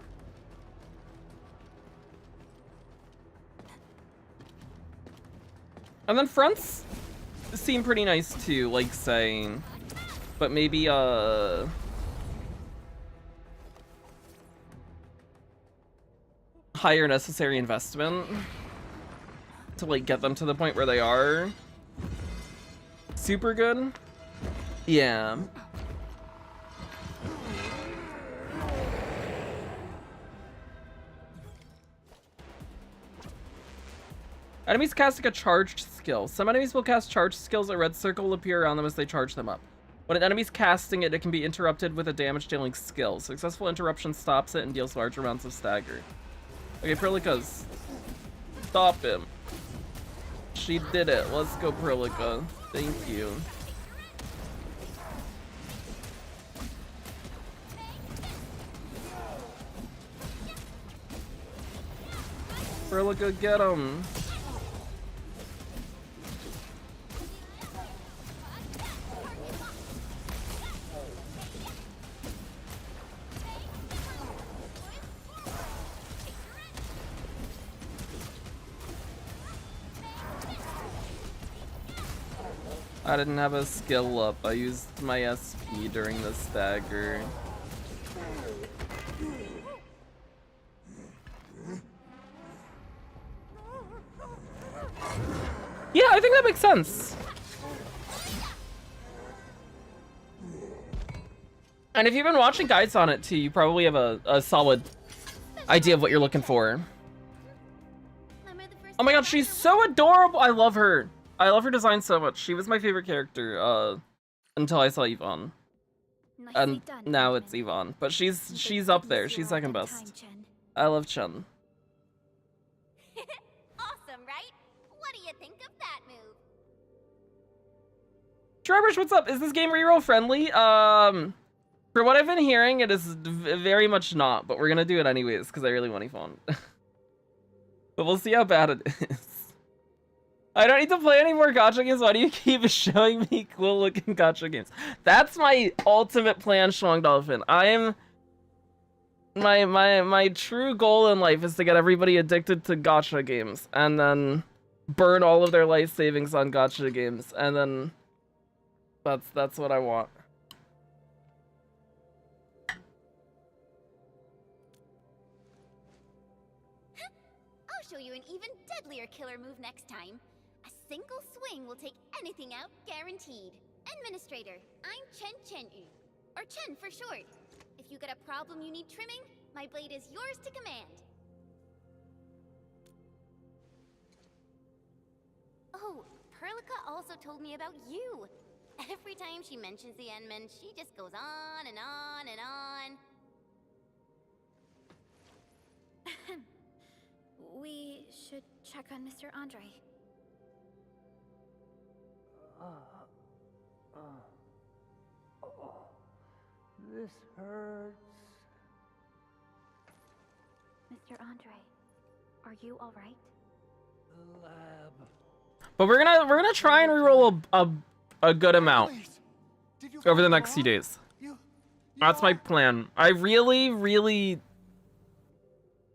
And then fronts seem pretty nice too, like saying, but maybe higher necessary investment to like get them to the point where they are super good. Yeah. Enemies casting a charged skill. Some enemies will cast charged skills. A red circle will appear around them as they charge them up. When an enemy's casting it, it can be interrupted with a damage-dealing skill. Successful interruption stops it and deals large amounts of stagger. Okay, Perlikas. Stop him. She did it. Let's go, Perlika. Thank you. Perlika, get him. I didn't have a skill up. I used my SP during the stagger. Yeah, I think that makes sense. And if you've been watching guides on it too, you probably have a solid idea of what you're looking for. Oh my god, she's so adorable! I love her. I love her design so much. She was my favorite character until I saw Yvonne. And now it's Yvonne. But she's up there. She's second best. I love Chen. Awesome, right? What do you think of that move? Trevors, what's up? Is this game reroll friendly? For what I've been hearing, it is very much not, but we're gonna do it anyways because I really want Yvonne. But we'll see how bad it is. I don't need to play any more gacha games. Why do you keep showing me cool looking gacha games? That's my ultimate plan, Shuang Dolphin. I am my true goal in life is to get everybody addicted to gacha games and then burn all of their life savings on gacha games, and then that's what I want. I'll show you an even deadlier killer move next time. A single swing will take anything out, guaranteed. Administrator, I'm Chen, or Chen for short. If you got a problem you need trimming, my blade is yours to command. Oh, Perlika also told me about you. Every time she mentions the Endman, she just goes on and on and on. We should check on Mr. Andre. This hurts. Mr. Andre, are you all right? The lab. But we're gonna try and reroll a good amount over the next few days. That's my plan. I really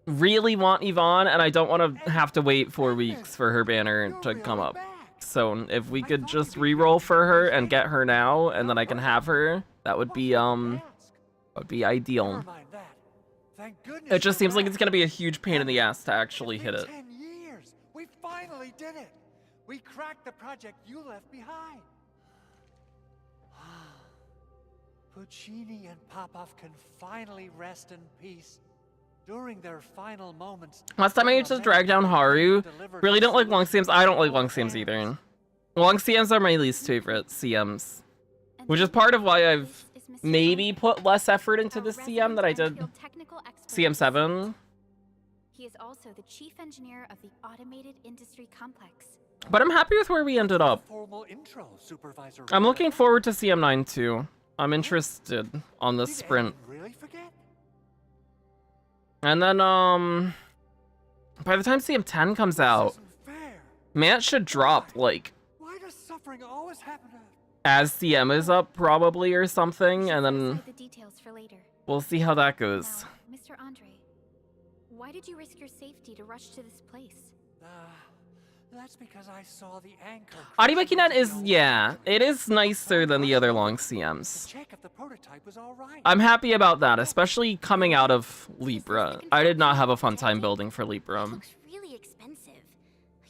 want Yvonne, and I don't want to have to wait 4 weeks for her banner to come up. So if we could just reroll for her and get her now, and then I can have her, that would be ideal. It just seems like it's gonna be a huge pain in the ass to actually hit it. 10 years. We finally did it. We cracked the project you left behind. Puccini and Popov can finally rest in peace. During their final moments. Last time I used to drag down Haru. Really don't like long CMs. I don't like long CMs either. Long CMs are my least favorite CMs. Which is part of why I've maybe put less effort into the CM that I did CM7. He is also the chief engineer of the automated industry complex. But I'm happy with where we ended up. Formal intro, Supervisor. I'm looking forward to CM9 too. I'm interested on the sprint. Really forget? And then, by the time CM10 comes out, Mant should drop, like, Why does suffering always happen to... as CM is up, probably, or something, and then The details for later. we'll see how that goes. Now, Mr. Andre, why did you risk your safety to rush to this place? That's because I saw the anchor. Aribakinet is, yeah, it is nicer than the other long CMs. Check if the prototype was all right. I'm happy about that, especially coming out of Libra. I did not have a fun time building for Libra. Looks really expensive.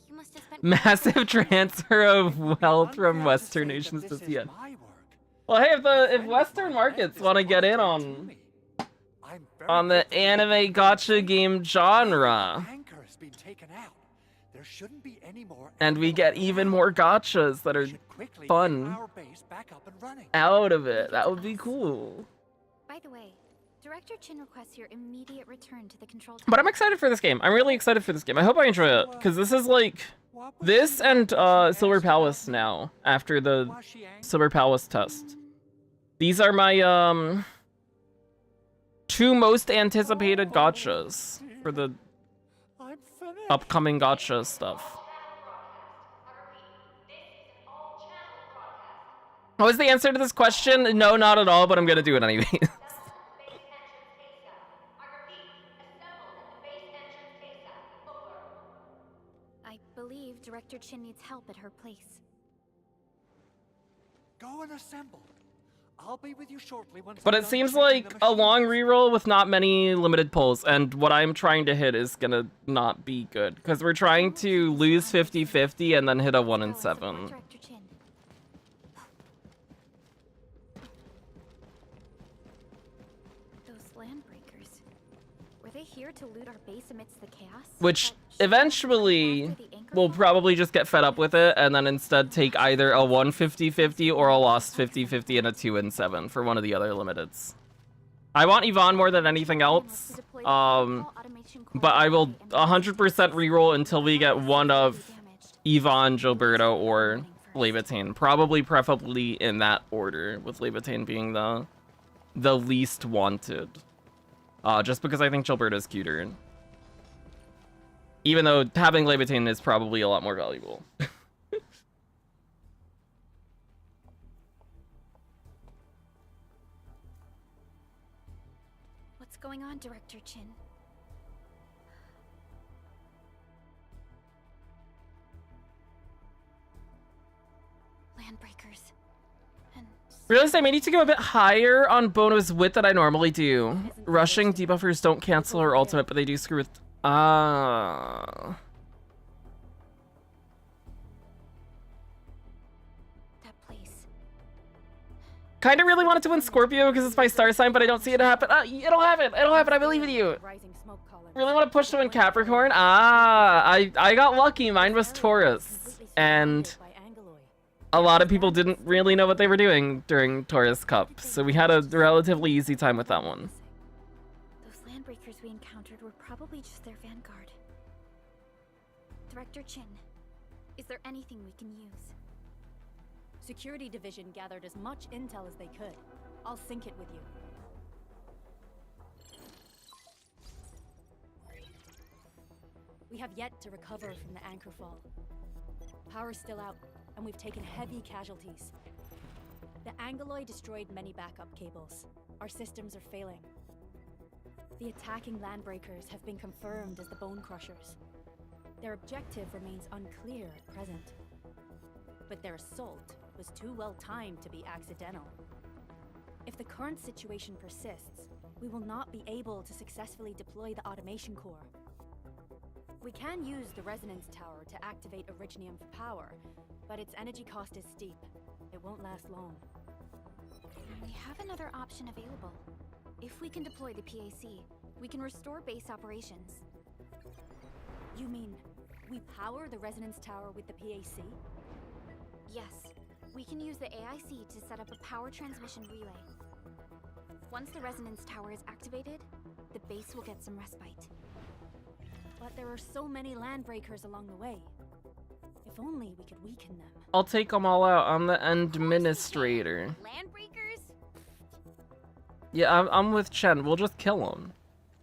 You must have spent Massive transfer of wealth from Western nations to CN. Well, hey, if Western markets want to get in on the anime gacha game genre, Anchor has been taken out. There shouldn't be any more. and we get even more gachas that are fun out of it, that would be cool. By the way, Director Chin requests your immediate return to the control tower. But I'm excited for this game. I'm really excited for this game. I hope I enjoy it, because this is like this and Silver Palace now after the Silver Palace test. These are my two most anticipated gachas for the upcoming gacha stuff. What was the answer to this question? No, not at all, but I'm gonna do it anyways. I believe Director Chin needs help at her place. Go and assemble. I'll be with you shortly once. But it seems like a long reroll with not many limited pulls, and what I'm trying to hit is gonna not be good, because we're trying to lose 50-50 and then hit a 1 in 7. Director Chin. Those land breakers. Were they here to loot our base amidst the chaos? Which eventually we'll probably just get fed up with it and then instead take either a 1 50-50 or a lost 50-50 and a 2 in 7 for one of the other limiteds. I want Yvonne more than anything else, but I will 100% reroll until we get one of Yvonne, Gilberto, or Levitain. Probably preferably in that order, with Levitain being the least wanted. Just because I think Gilberto's cuter. Even though having Levitain is probably a lot more valuable. What's going on, Director Chin? Landbreakers. And Realize I may need to go a bit higher on bonus wit than I normally do. Rushing debuffers don't cancel her ultimate, but they do screw with... that place. Kinda really wanted to win Scorpio because it's my star sign, but I don't see it happen. It'll happen! It'll happen, I believe in you! Rising smoke column. Really want to push to win Capricorn? I got lucky, mine was Taurus. And a lot of people didn't really know what they were doing during Taurus Cup, so we had a relatively easy time with that one. Those landbreakers we encountered were probably just their vanguard. Director Chin, is there anything we can use? Security Division gathered as much intel as they could. I'll sync it with you. We have yet to recover from the anchor fall. Power's still out, and we've taken heavy casualties. The Angeloy destroyed many backup cables. Our systems are failing. The attacking landbreakers have been confirmed as the Bone Crushers. Their objective remains unclear at present. But their assault was too well timed to be accidental. If the current situation persists, we will not be able to successfully deploy the automation core. We can use the resonance tower to activate Originium for power, but its energy cost is steep. It won't last long. We have another option available. If we can deploy the PAC, we can restore base operations. You mean, we power the resonance tower with the PAC? Yes, we can use the AIC to set up a power transmission relay. Once the resonance tower is activated, the base will get some respite. But there are so many landbreakers along the way. If only we could weaken them. I'll take them all out. I'm the administrator. Landbreakers? Yeah, I'm with Chen. We'll just kill them.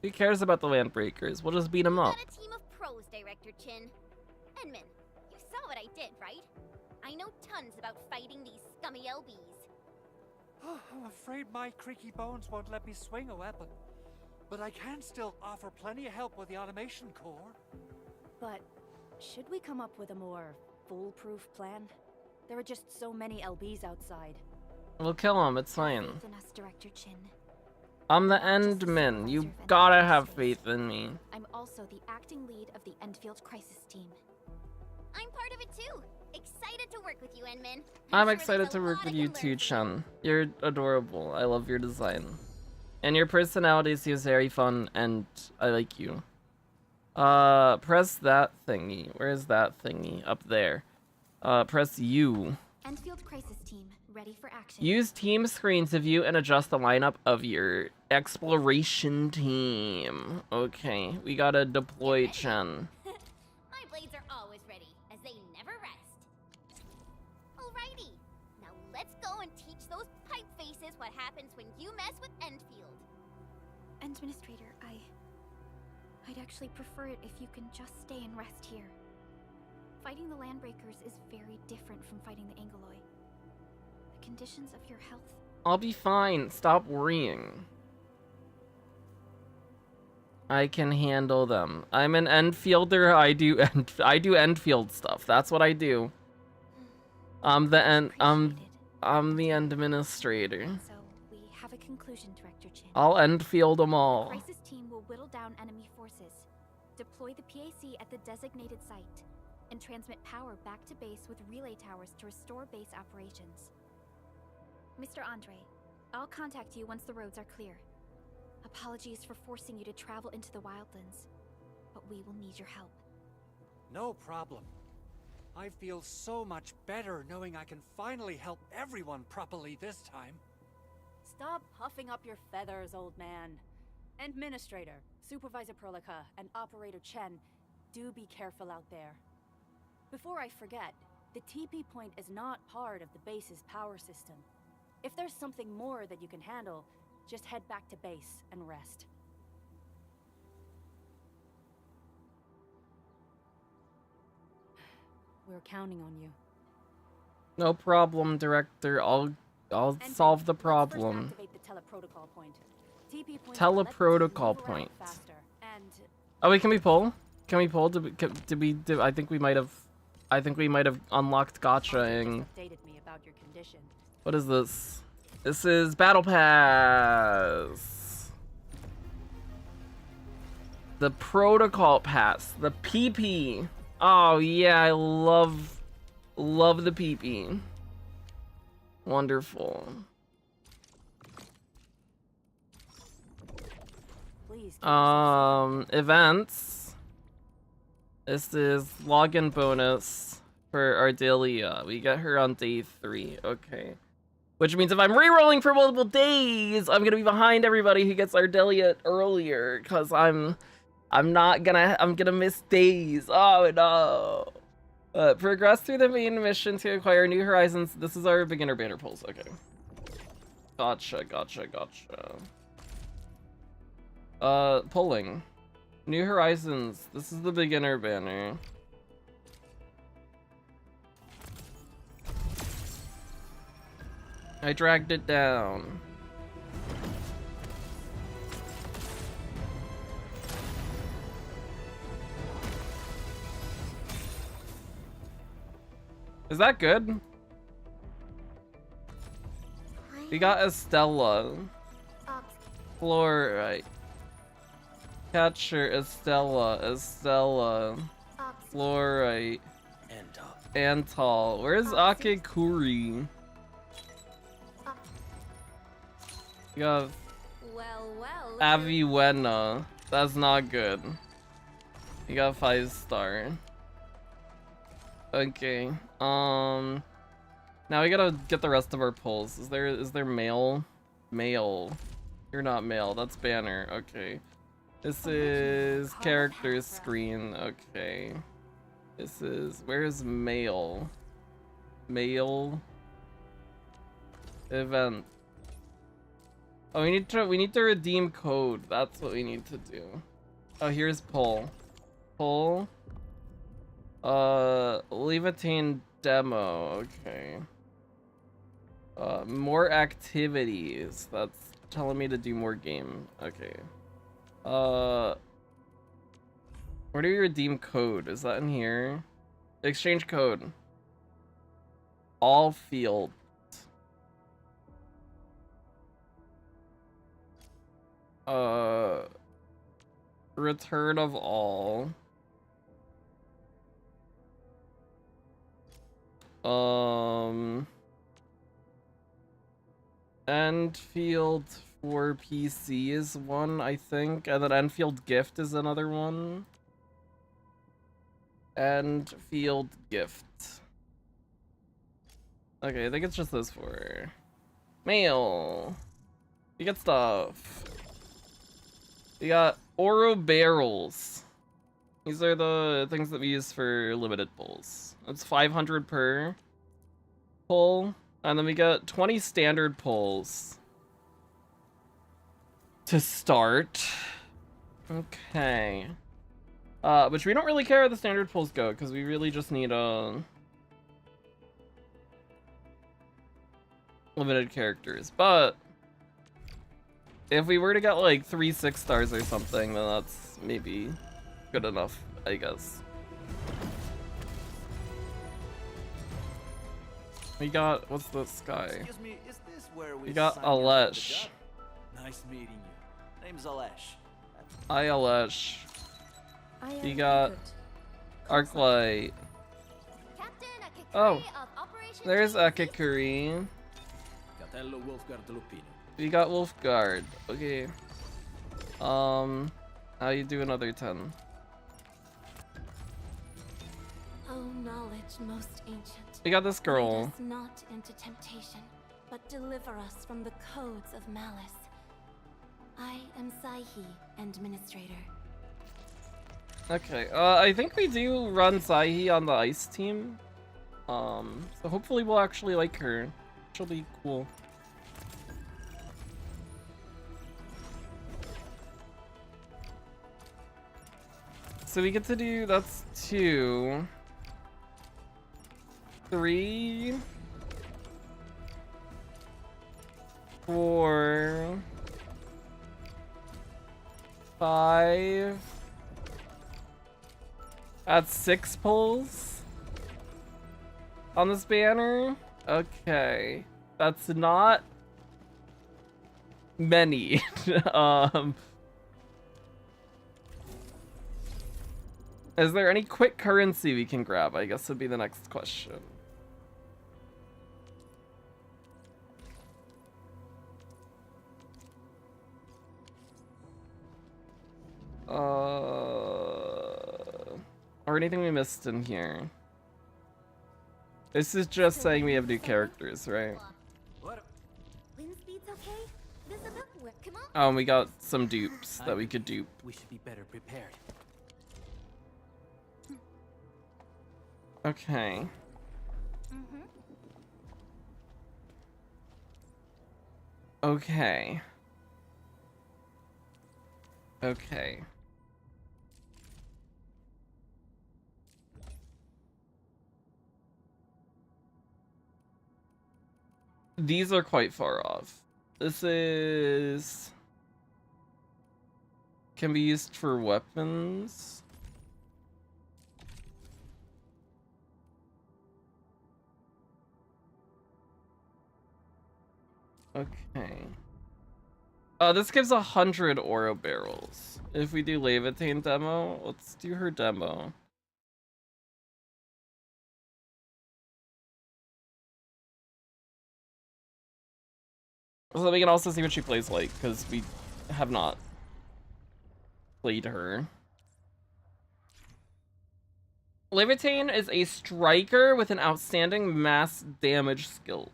Who cares about the landbreakers? We'll just beat them up. Got a team of pros, Director Chin. Enman, you saw what I did, right? I know tons about fighting these scummy LBs. I'm afraid my creaky bones won't let me swing a weapon. But I can still offer plenty of help with the automation core. But should we come up with a more foolproof plan? There are just so many LBs outside. We'll kill him, it's Have fine. faith in us, Director Chin. I'm the Not just a Endman. You supervisor of gotta Endfield have space. faith in me. I'm also the acting lead of the Endfield Crisis Team. I'm part of it too. Excited to work with you, Enman. I'm sure excited there's a to work lot with I you can too, learn from Chen. You're adorable. I love your design. And your personality seems very fun, and I like you. Press that thingy. Where's that thingy? Up there. Press U. Endfield Crisis Team, ready for action. Use team screen to view and adjust the lineup of your exploration team. Okay, we gotta deploy Chen. My blades are always ready, as they never rest. Alrighty, now let's go and teach those pipe faces what happens when you mess with Endfield. Administrator, I'd actually prefer it if you can just stay and rest here. Fighting the Landbreakers is very different from fighting the Angoloi. The conditions of your health. I'll be fine. Stop worrying. I can handle them. I'm an Enfielder. I do Enfield stuff. That's what I do. I'm the administrator. So we have a conclusion, Director Chin. I'll Enfield them The all. Crisis Team will whittle down enemy forces, deploy the PAC at the designated site, and transmit power back to base with relay towers to restore base operations. Mr. Andre, I'll contact you once the roads are clear. Apologies for forcing you to travel into the wildlands, but we will need your help. No problem. I feel so much better knowing I can finally help everyone properly this time. Stop puffing up your feathers, old man. Administrator, Supervisor Prolica, and Operator Chen, do be careful out there. Before I forget, the TP point is not part of the base's power system. If there's something more that you can handle, just head back to base and rest. We're counting on you. No problem, Director. I'll Enfield, solve the let's first problem. activate the teleprotocol point. TP point Teleprotocol will let the team move around point. faster, and Oh wait, can we pull? Can we pull? I think we might have unlocked Gacha and updated me about your condition. what is this? This is Battle Pass. The Protocol Pass. The PP. Oh yeah, I love the PP. Wonderful. Please. Events. This is login bonus for Ardelia. We get her on day 3. Okay. Which means if I'm rerolling for multiple days, I'm gonna be behind everybody who gets Ardelia earlier, cause I'm gonna miss days. Oh no. Progress through the main mission to acquire new horizons. This is our beginner banner pulls. Okay. Gotcha. Pulling. New horizons. This is the beginner banner. I dragged it down. Is that good? We got Estella. Fluorite. Catcher, Estella. Fluorite. Antal. Where's Akekuri? We got Well. Aviwena. That's not good. We got 5-star. Okay. Now we gotta get the rest of our pulls. Is there mail? Mail. You're not mail. That's banner. Okay. This is character screen. Okay. This is where's mail? Mail. Event. Oh, we need to redeem code. That's what we need to do. Oh, here's pull. Pull. Leviatine demo. Okay. More activities. That's telling me to do more game. Okay. Where do you redeem code? Is that in here? Exchange code. All field. Return of all. Endfield for PC is one, I think, and then Endfield Gift is another one. Endfield Gift. Okay, I think it's just those four. Mail. You get stuff. We got Oro barrels. These are the things that we use for limited pulls. It's 500 per pull. And then we got 20 standard pulls to start. Okay. Which we don't really care where the standard pulls go, because we really just need limited characters. But if we were to get like 3 6-stars or something, then that's maybe good enough, I guess. We got, what's this guy? Excuse me, is this where We got Alesh. Nice meeting you. Name's Alesh. Hi, Alesh. We We got Arclight. Oh, there's Akikuri. Catello Wolfguard Lupino. We got Wolfguard. Okay. How you do another 10? Oh, knowledge most ancient. We got this girl. Lead us not into temptation, but deliver us from the codes of malice. I am Saihi, Administrator. Okay, I think we do run Saihi on the ice team. So hopefully we'll actually like her. She'll be cool. So we get to do, that's 2, 3, 4, 5. That's 6 pulls on this banner. Okay, that's not many. Is there any quick currency we can grab? I guess would be the next question. Or anything we missed in here? This is just saying we have new characters, right? Wind speed's okay? Visible? Come on. Oh, and we got some dupes that we could dupe. We should be better prepared. Okay. Okay. Okay. These are quite far off. This is... can be used for weapons. Okay. This gives 100 Oro barrels. If we do Levitain demo, let's do her demo. So we can also see what she plays like, because we have not played her. Levitain is a striker with an outstanding mass damage skill.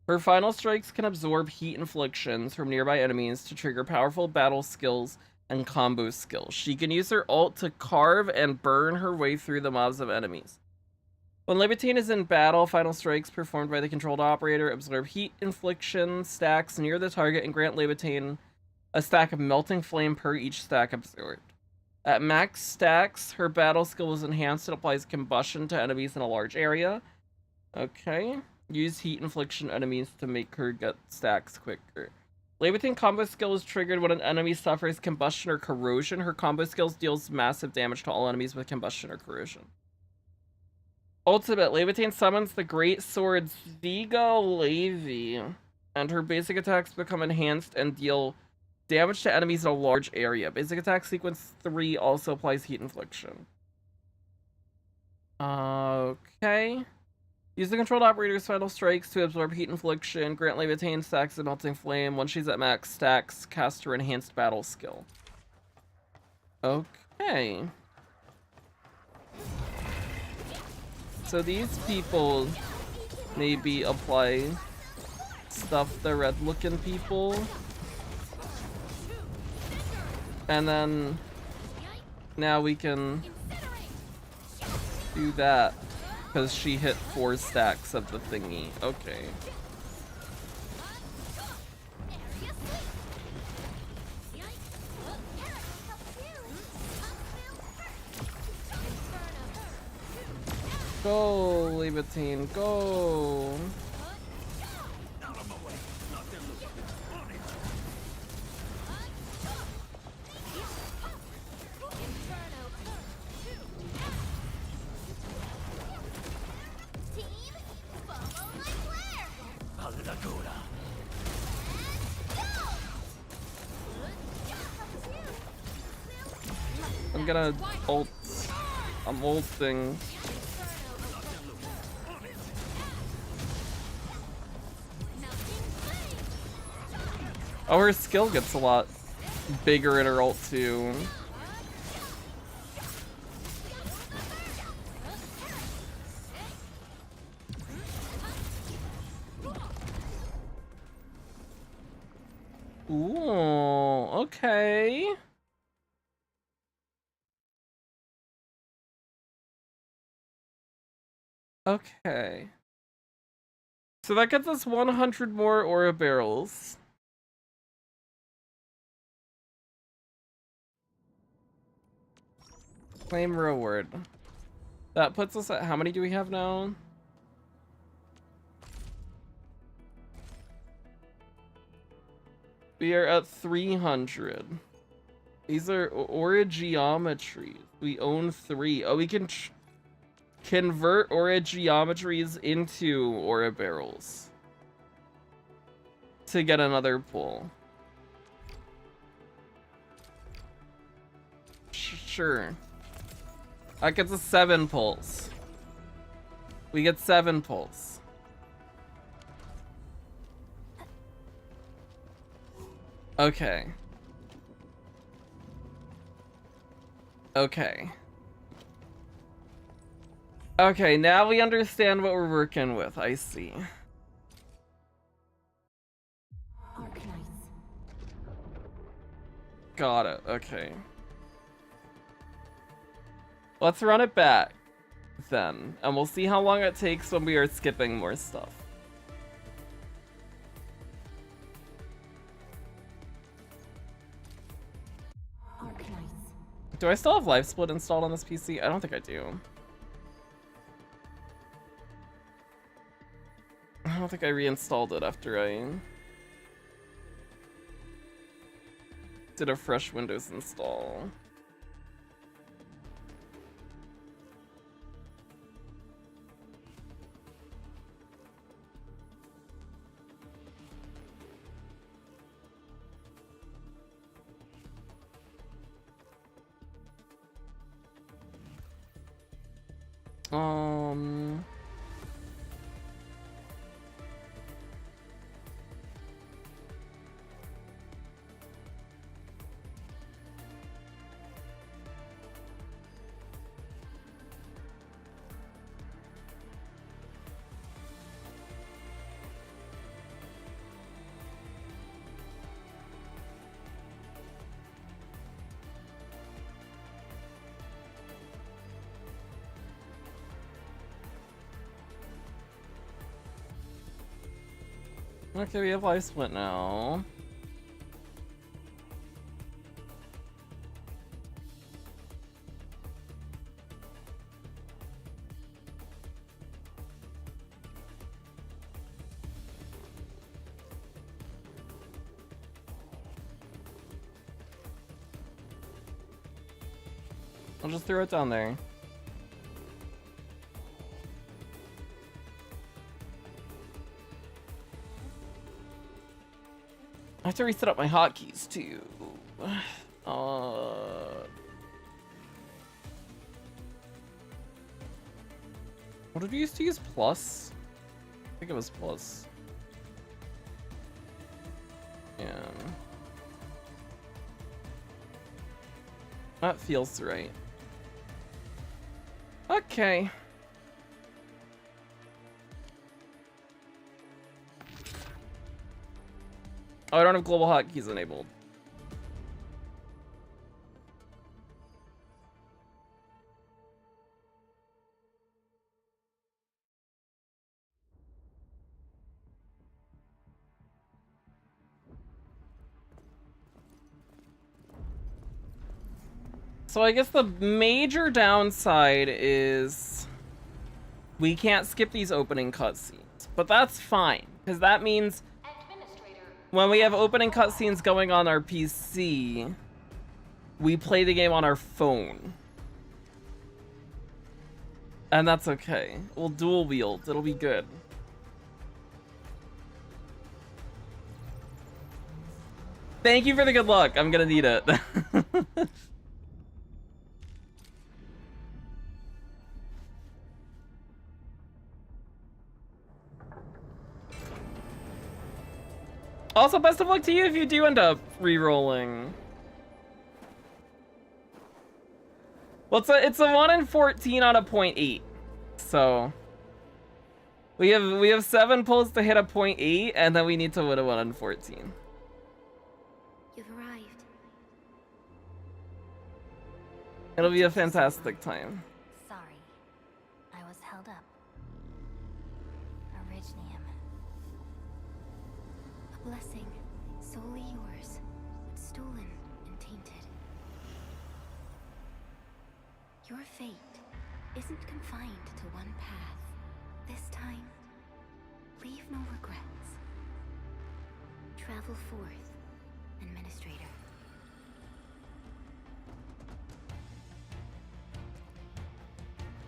Her final strikes can absorb heat inflictions from nearby enemies to trigger powerful battle skills and combo skills. She can use her ult to carve and burn her way through the mobs of enemies. When Levitain is in battle, final strikes performed by the controlled operator absorb heat infliction stacks near the target and grant Levitain a stack of melting flame per each stack absorbed. At max stacks, her battle skill is enhanced and applies combustion to enemies in a large area. Okay. Use heat infliction enemies to make her get stacks quicker. Levitate combo skill is triggered when an enemy suffers combustion or corrosion. Her combo skills deals massive damage to all enemies with combustion or corrosion. Ultimate, Levitate summons the great sword Ziga Levi, and her basic attacks become enhanced and deal damage to enemies in a large area. Basic attack sequence 3 also applies heat infliction. Okay. Use the controlled operator's final strikes to absorb heat infliction. Grant Levitain stacks of melting flame. Once she's at max stacks, cast her enhanced battle skill. Okay. So these people maybe apply stuff the red looking people. And then now we can do that. Because she hit 4 stacks of the thingy. Okay. Go, Levitain, go! I'm gonna ult. I'm ulting. Oh, her skill gets a lot bigger in her ult too. Ooh, okay. Okay. So that gets us 100 more aura barrels. Claim reward. That puts us at how many do we have now? We are at 300. These are aura geometries. We own 3. Oh, we can convert aura geometries into aura barrels to get another pull. Sure. That gets us 7 pulls. We get 7 pulls. Okay. Okay. Okay, now we understand what we're working with. I see. Got it. Okay. Let's run it back then, and we'll see how long it takes when we are skipping more stuff. Do I still have Life Split installed on this PC? I don't think I do. I don't think I reinstalled it after I did a fresh Windows install. Okay, we have Life Split now. I'll just throw it down there. I have to reset up my hotkeys too. What did we used to use? Plus? I think it was plus. Yeah. That feels right. Okay. Oh, I don't have global hotkeys enabled. So I guess the major downside is we can't skip these opening cutscenes, but that's fine, because that means when we have opening cutscenes going on our PC, we play the game on our phone. And that's okay. We'll dual wield, it'll be good. Thank you for the good luck, I'm gonna need it. Also, best of luck to you if you do end up re-rolling. Well, it's a 1 in 14 on a 0.8. So we have 7 pulls to hit a 0.8, and then we need to win a 1 in 14. You've arrived. It'll be a fantastic time. Sorry. I was held up. Originium. A blessing, solely yours, but stolen and tainted. Your fate isn't confined to one path. This time, leave no regrets. Travel forth, Administrator.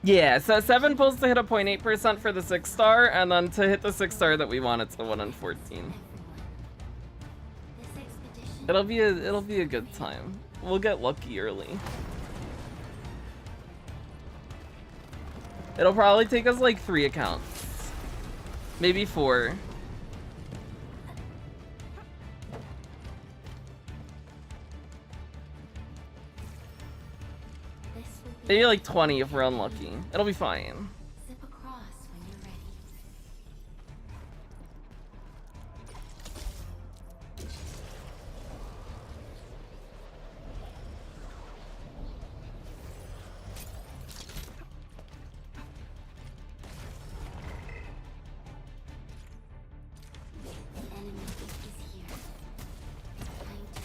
Yeah, so 7 pulls to hit a 0.8% for the 6-star, and then to hit the 6-star that we want, it's the 1 in 14. It'll be a good time. We'll get lucky early. It'll probably take us like 3 accounts. Maybe 4. Maybe like 20 if we're unlucky. It'll be fine. Zip across when you're ready.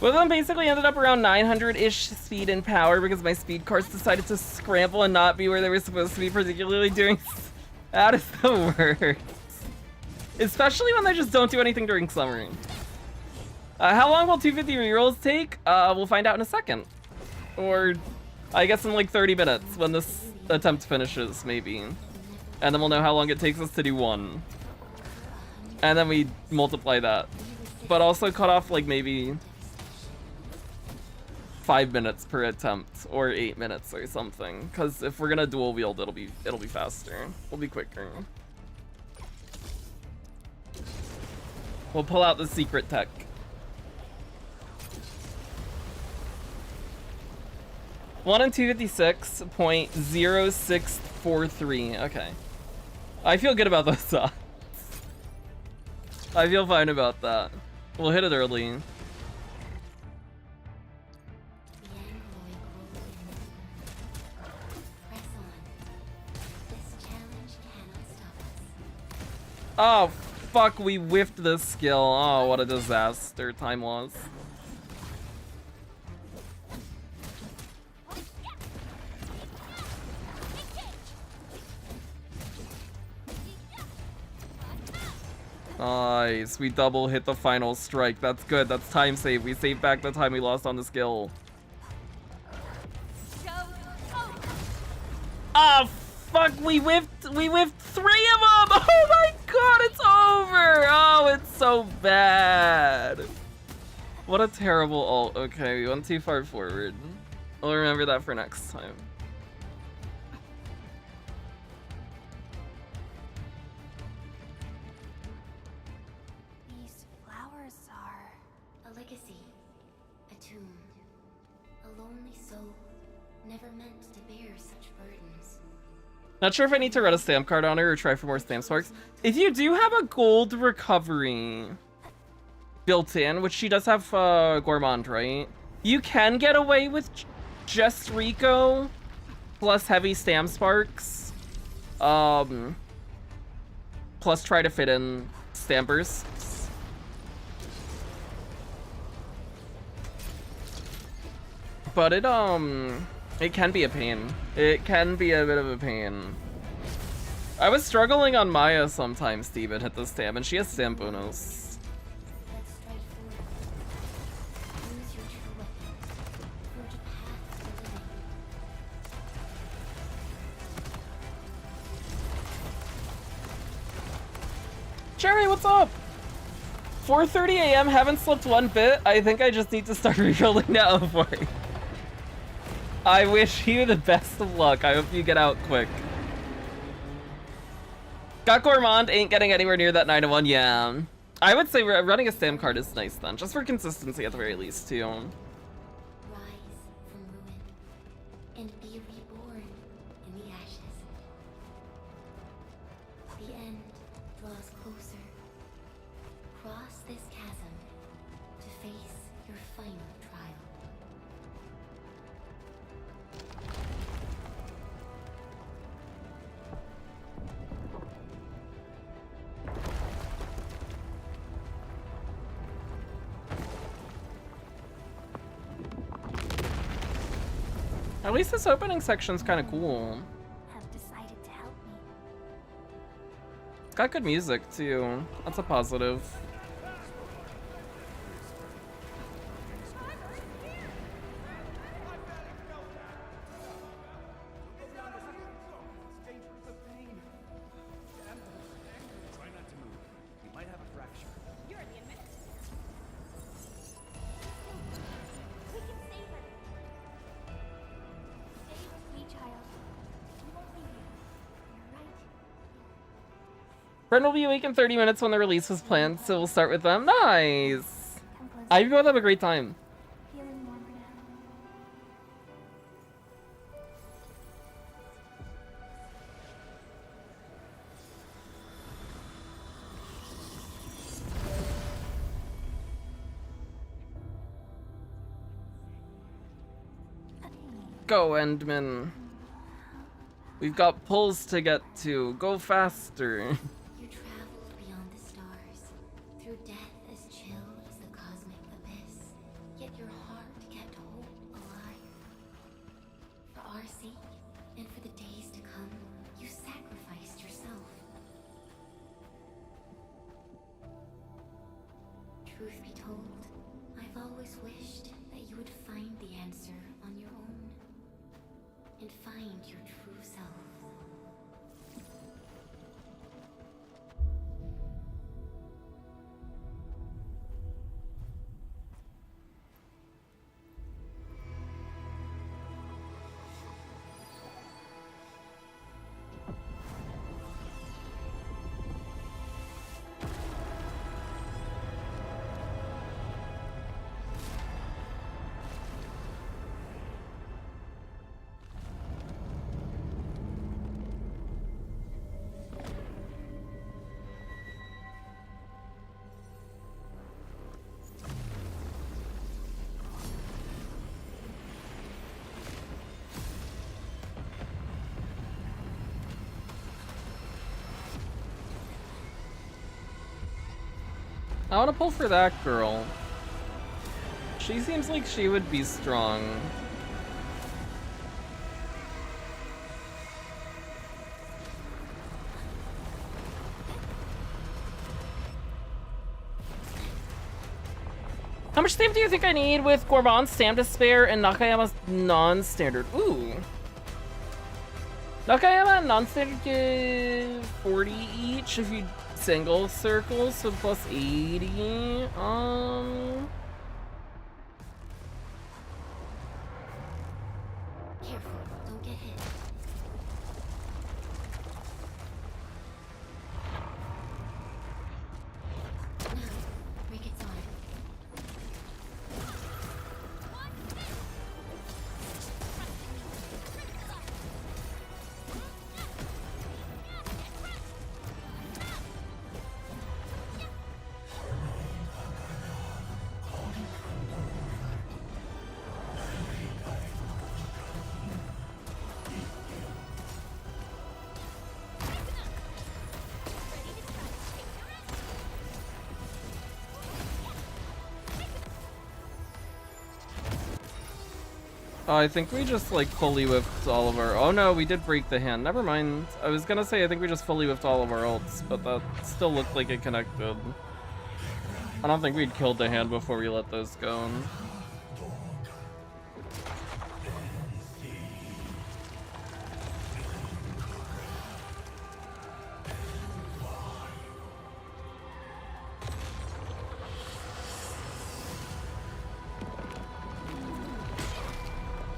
Both of them basically ended up around 900-ish speed and power because my speed cards decided to scramble and not be where they were supposed to be, particularly during... That is the worst. Especially when they just don't do anything during summer. How long will 250 rerolls take? We'll find out in a second. Or, I guess in like 30 minutes when this attempt finishes, maybe. And then we'll know how long it takes us to do one. And then we multiply that. But also cut off like maybe 5 minutes per attempt or 8 minutes or something, because if we're gonna dual wield, it'll be faster. We'll be quicker. We'll pull out the secret tech. One in 256.0643. Okay, I feel good about those odds. I feel fine about that. We'll hit it early. Oh, fuck, we whiffed this skill. Oh, what a disaster time was. Nice, we double hit the final strike. That's good, that's time save. We saved back the time we lost on the skill. Show, oh. Ah, fuck, we whiffed 3 of them! Oh my god, it's over! Oh, it's so bad. What a terrible ult. Okay, we went too far forward. I'll remember that for next time. These flowers are a legacy, a tomb, a lonely soul, never meant to bear such burdens. Not sure if I need to run a stamp card on her or try for more stamp sparks. If you do have a gold recovery built in, which she does have Gourmand, right? You can get away with just Rico plus heavy stamp sparks. Plus try to fit in stampers. But it can be a pain. It can be a bit of a pain. I was struggling on Maya sometimes to even hit the stamp, and she has stamp bonus. Let's strike forward. Use your true weapon. Forge a path to living. Jerry, what's up? 4:30 a.m. Haven't slept one bit. I think I just need to start rerolling now for you. I wish you the best of luck. I hope you get out quick. Got Gourmand, ain't getting anywhere near that 9-1. Yeah. I would say running a stamp card is nice then, just for consistency at the very least, too. Rise from ruin and be reborn in the ashes. The end draws closer. Cross this chasm to face your final trial. At least this opening section's kind of cool. Have decided to help me. It's got good music, too. That's a positive. Try not to move. You might have a fracture. We can save her. Stay with me, child. We won't leave you. You're right. Friend will be awake in 30 minutes when the release was planned, so we'll start with them. Nice! Come closer. I both have a great time. Feeling warmer now. Go, Endman. We've got pulls to get to. Go faster. You traveled beyond the stars, through death as chill as the cosmic abyss. Yet your heart kept hope alive. For our sake, and for the days to come, you sacrificed yourself. Truth be told, I've always wished that you would find the answer on your own. And find your true self. I want to pull for that girl. She seems like she would be strong. How much stamp do you think I need with Gourmand's stamp to spare and Nakayama's non-standard? Ooh. Okay, I'm at non-standard give 40 each if you single circle, so plus 80. Careful, don't get hit. Now, break its arm. Oh, I think we just like fully whiffed all of our. Oh no, we did break the hand. Never mind. I was gonna say I think we just fully whiffed all of our ults, but that still looked like it connected. I don't think we'd killed the hand before we let those go.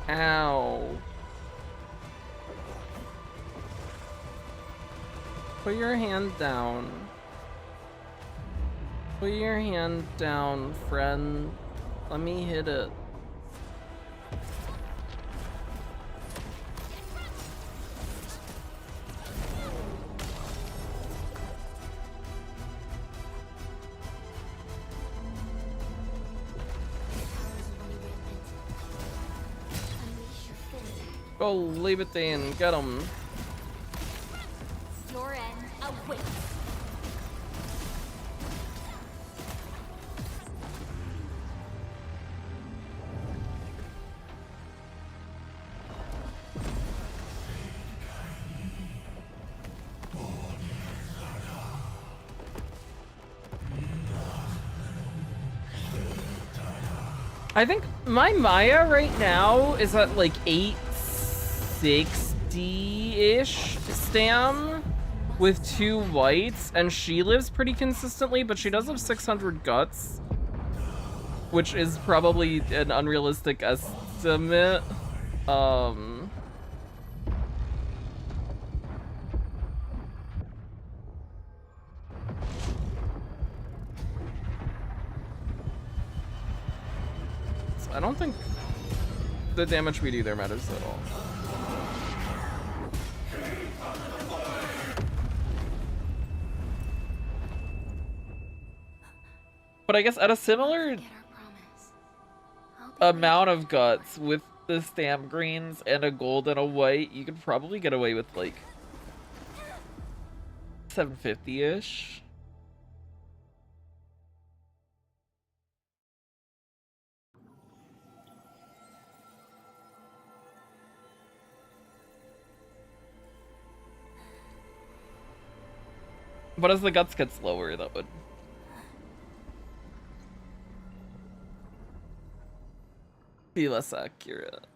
Ow. Put your hand down. Put your hand down, friend. Let me hit it. Go leave it in, get him. Your end awaits. I think my Maya right now is at like 860-ish stam with 2 whites, and she lives pretty consistently, but she does have 600 guts, which is probably an unrealistic estimate. I don't think the damage we do there matters at all. But I guess at a similar amount of guts with the stamp greens and a gold and a white, you could probably get away with like 750-ish. But as the guts gets lower, that would be less accurate.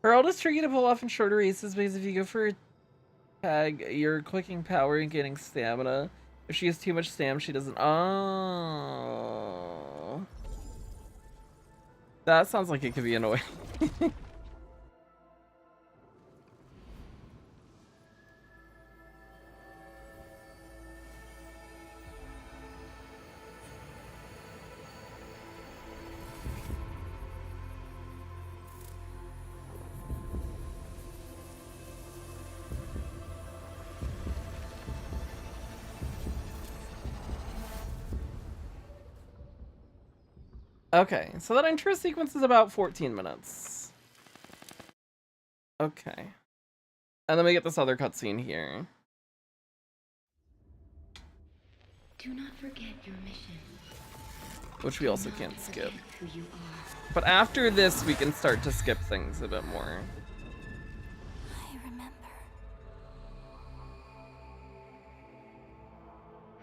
Herald is tricky to pull off in shorter races because if you go for a tag, you're clicking power and getting stamina. If she has too much stam, she doesn't. Oh. That sounds like it could be annoying. Okay, so that intro sequence is about 14 minutes. Okay. And then we get this other cutscene here. Do not forget your mission. which we also can't skip. But after this, we can start to skip things a bit more. I remember.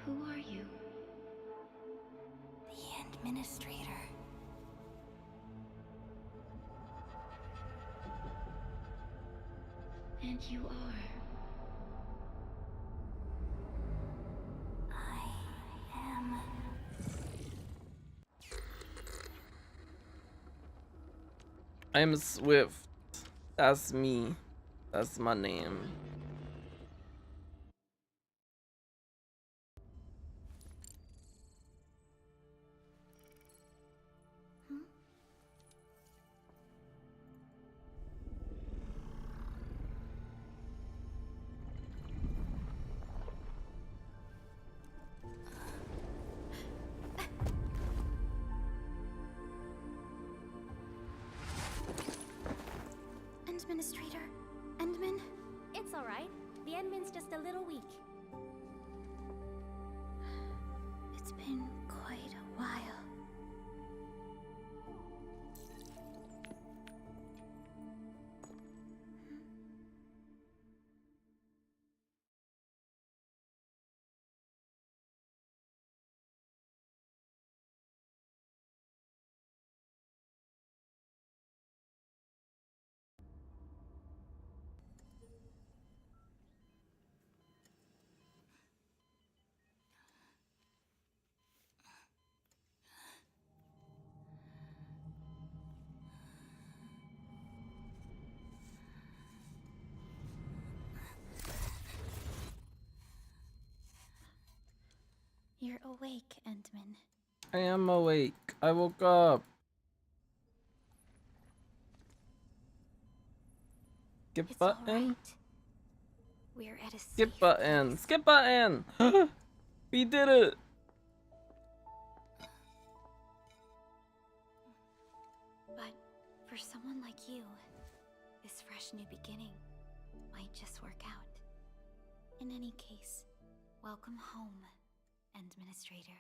Who are you? The Administrator. And you are. I am. I'm Swift. That's me. That's my name. Administrator? Endman? It's alright. The Endman's just a little weak. It's been quite a while. You're awake, Endman. I am awake. I woke up. Skip It's button. alright. We're at a Skip safe button. place. Skip button. We did it. But for someone like you, this fresh new beginning might just work out. In any case, welcome home, Administrator.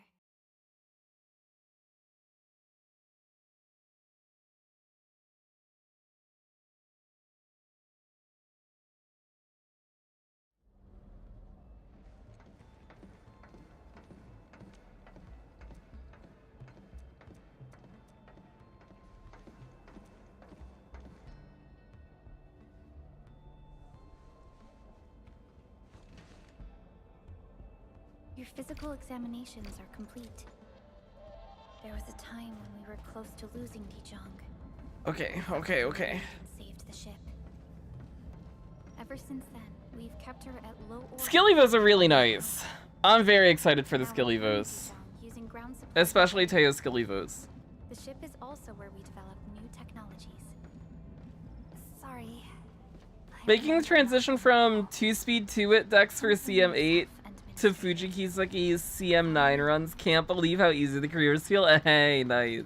Your physical examinations are complete. There was a time when we were close to losing Dijong. Okay. And saved the ship. Ever since then, we've kept her at low order. Skill evos are really nice. I'm very excited for the Now skill we're moving evos. Dijong using ground support. Especially Teo's skill evos. The ship is also where we develop new technologies. Sorry. Making the transition from 2-speed 2-wit decks for CM8 to Fujikisaki's CM9 runs. Can't believe how easy the careers feel. Hey, nice.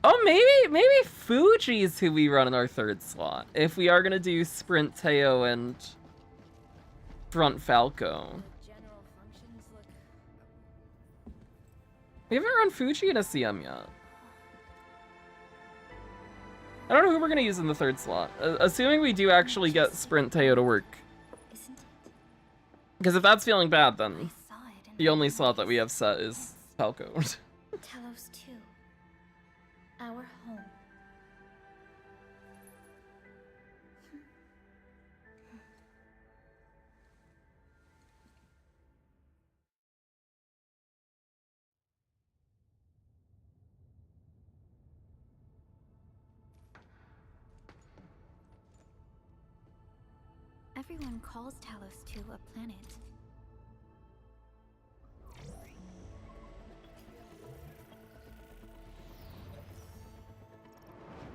Oh, maybe Fuji's who we run in our third slot. If we are gonna do Sprint Teo and Front Falco. We haven't run Fuji in a CM yet. I don't know who we're gonna use in the third slot. Assuming we do actually get Sprint Teo to work. Isn't it? Because if that's feeling bad, I then saw it in the only slot that we have set is Falco. Talos 2. Our home. Everyone calls Talos 2 a planet.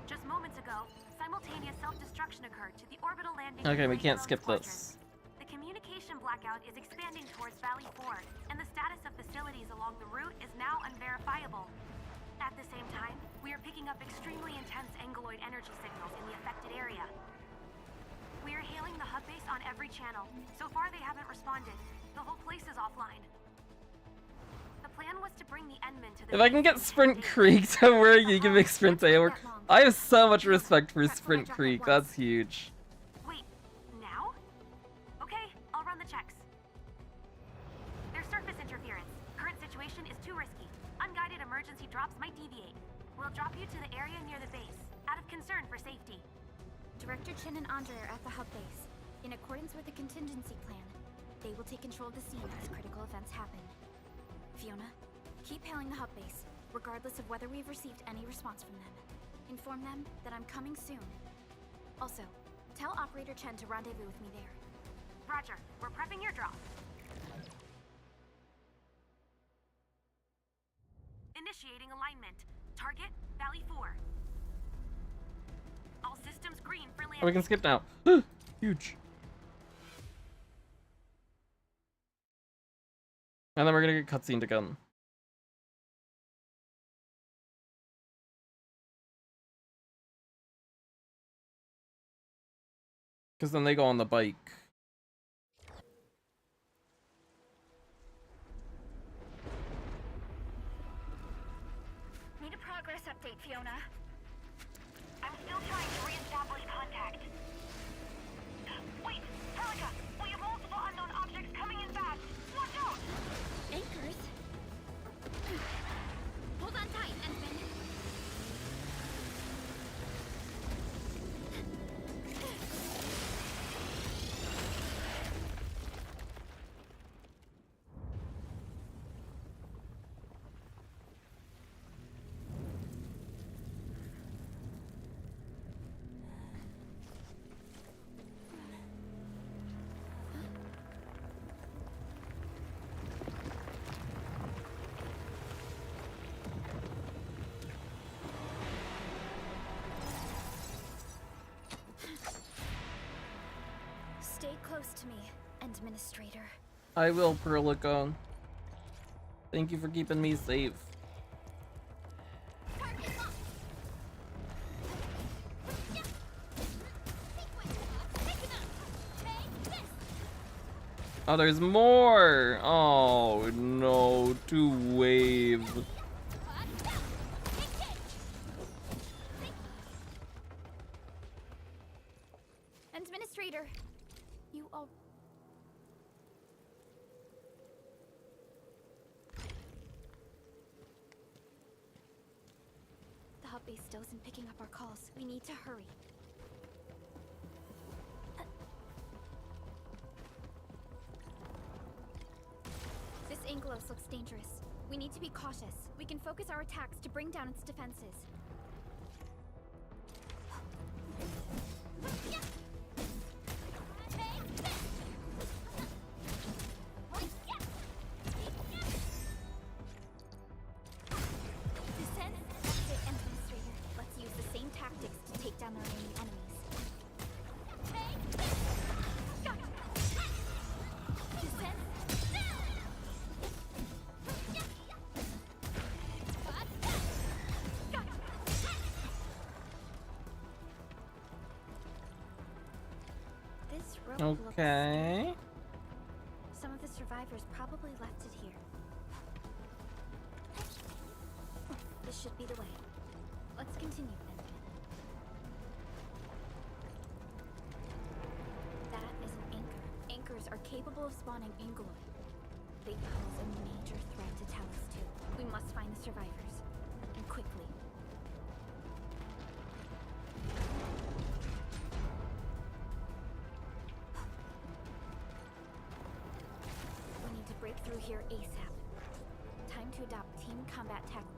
Just moments ago, simultaneous self-destruction occurred to the orbital landing. Okay, we Ray can't Zone skip Squadron. this. The communication blackout is expanding towards Valley 4, and the status of facilities along the route is now unverifiable. At the same time, we are picking up extremely intense angeloid energy signals in the affected area. We are hailing the hub base on every channel. So far, they haven't responded. The whole place is offline. The plan plan was to bring the Endmen to the If I can base get in 10 Sprint days. Creek to where you can make Sprint Aorc, I have so much respect for Sprint Creek. That's huge. Wait, now? Okay, I'll run the checks. There's surface interference. Current situation is too risky. Unguided emergency drops might deviate. We'll drop you to the area near the base, out of concern for safety. Director Chen and Andre are at the hub base. In accordance with the contingency plan, they will take control of the scene as critical events happen. Fiona, keep hailing the hub base, regardless of whether we've received any response from them. Inform them that I'm coming soon. Also, tell Operator Chen to rendezvous with me there. Roger, we're prepping your drop. Initiating alignment. Target, Valley 4. All systems green for landing. Oh, we can skip now. Huge. And then we're gonna get cutscene again. Because then they go on the bike. Need a progress update, Fiona. I'm still trying to re-establish contact. Wait, Helica, we have multiple unknown objects coming in fast. Watch out! Anchors? Hold on tight, Endman. Stay close to me, Administrator. I will, Perlica. Thank you for keeping me safe. Oh, there's more! Oh, no. 2 wave. Administrator, you all... The hub base still isn't picking up our calls. We need to hurry. This Angelos looks dangerous. We need to be cautious. We can focus our attacks to bring down its defenses. Let's use the same tactics to take down the remaining enemies. This rope looks Okay. Some of the survivors probably left it here. This should be the way. Let's continue then. That is an anchor. Anchors are capable of spawning Angeloid. They pose a major threat to Talos too. We must find the survivors. And quickly. We need to break through here ASAP. Time to adopt team combat tactics.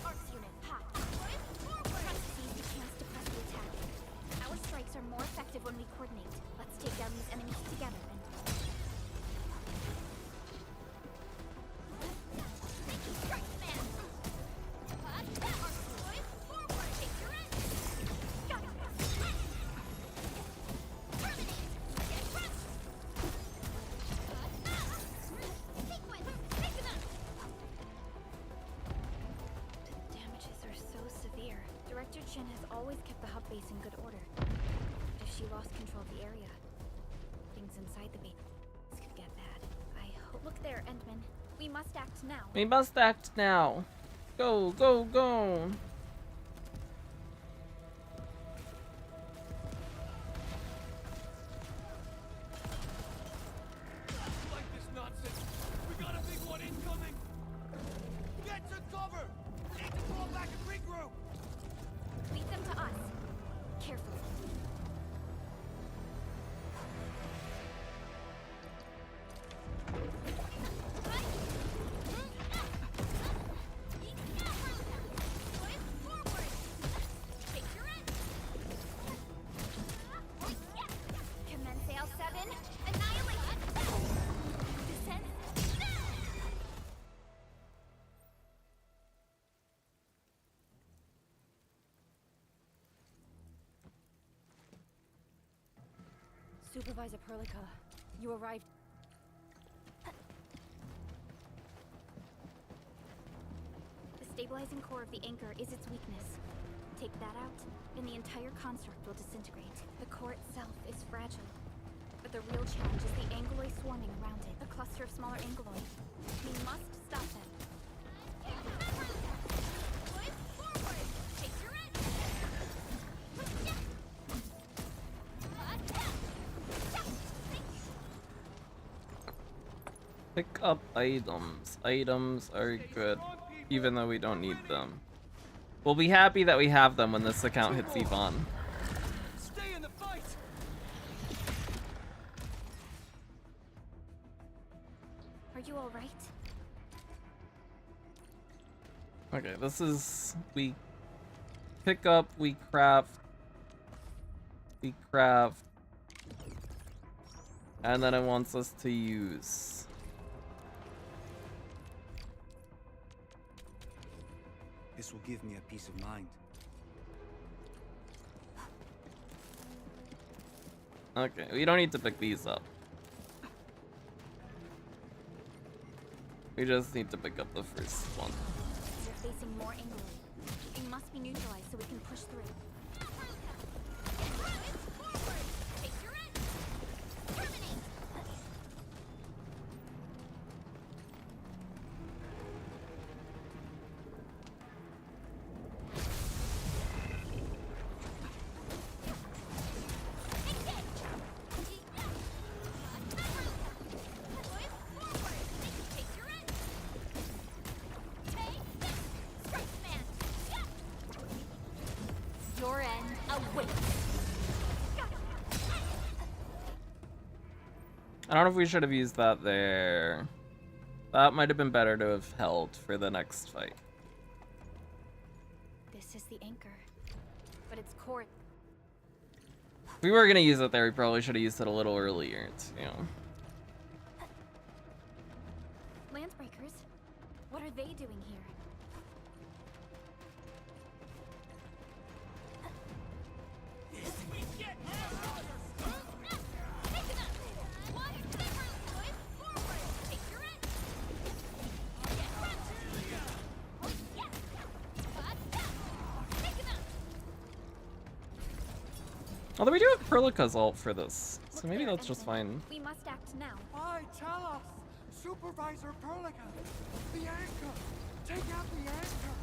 Arts unit, hot. Press seize the chance to press the attack. Our strikes are more effective when we coordinate. Let's take down these enemies together and... Director Chen has always kept the hub base in good order. But if she lost control of the area, things inside the base. This could get bad. I hope. Look there, Endman. We must act now. We must act now. Go, go, go. Like this nonsense. We got a big one incoming. Get to cover. We need to fall back and regroup. Lead them to us. Carefully. Commence AL7. Annihilation. Descend. Supervisor Perlica, you arrived. The stabilizing core of the anchor is its weakness. Take that out, and the entire construct will disintegrate. The core itself is fragile, but the real challenge is the anguloid swarming around it. A cluster of smaller anguloid. We must stop them. Pick up items. Items are good, even though we don't need them. We'll be happy that we have them when this account hits Yvonne. Stay in the fight. Are you all right? Okay, this is... we pick up, we craft, and then it wants us to use. This will give me a peace of mind. Okay, we don't need to pick these up. We just need to pick up the first one. We're facing more anguloid. It must be neutralized so we can push through. Your end awaits. I don't know if we should have used that there. That might have been better to have held for the next fight. This is the anchor, but its core. If we were gonna use it there, we probably should have used it a little earlier, you know. Landsbreakers? What are they doing here? Although we do have Perlica's ult for this, so maybe that's just fine. We must act now. I tell us, Supervisor Perlica, the anchor. Take out the anchor.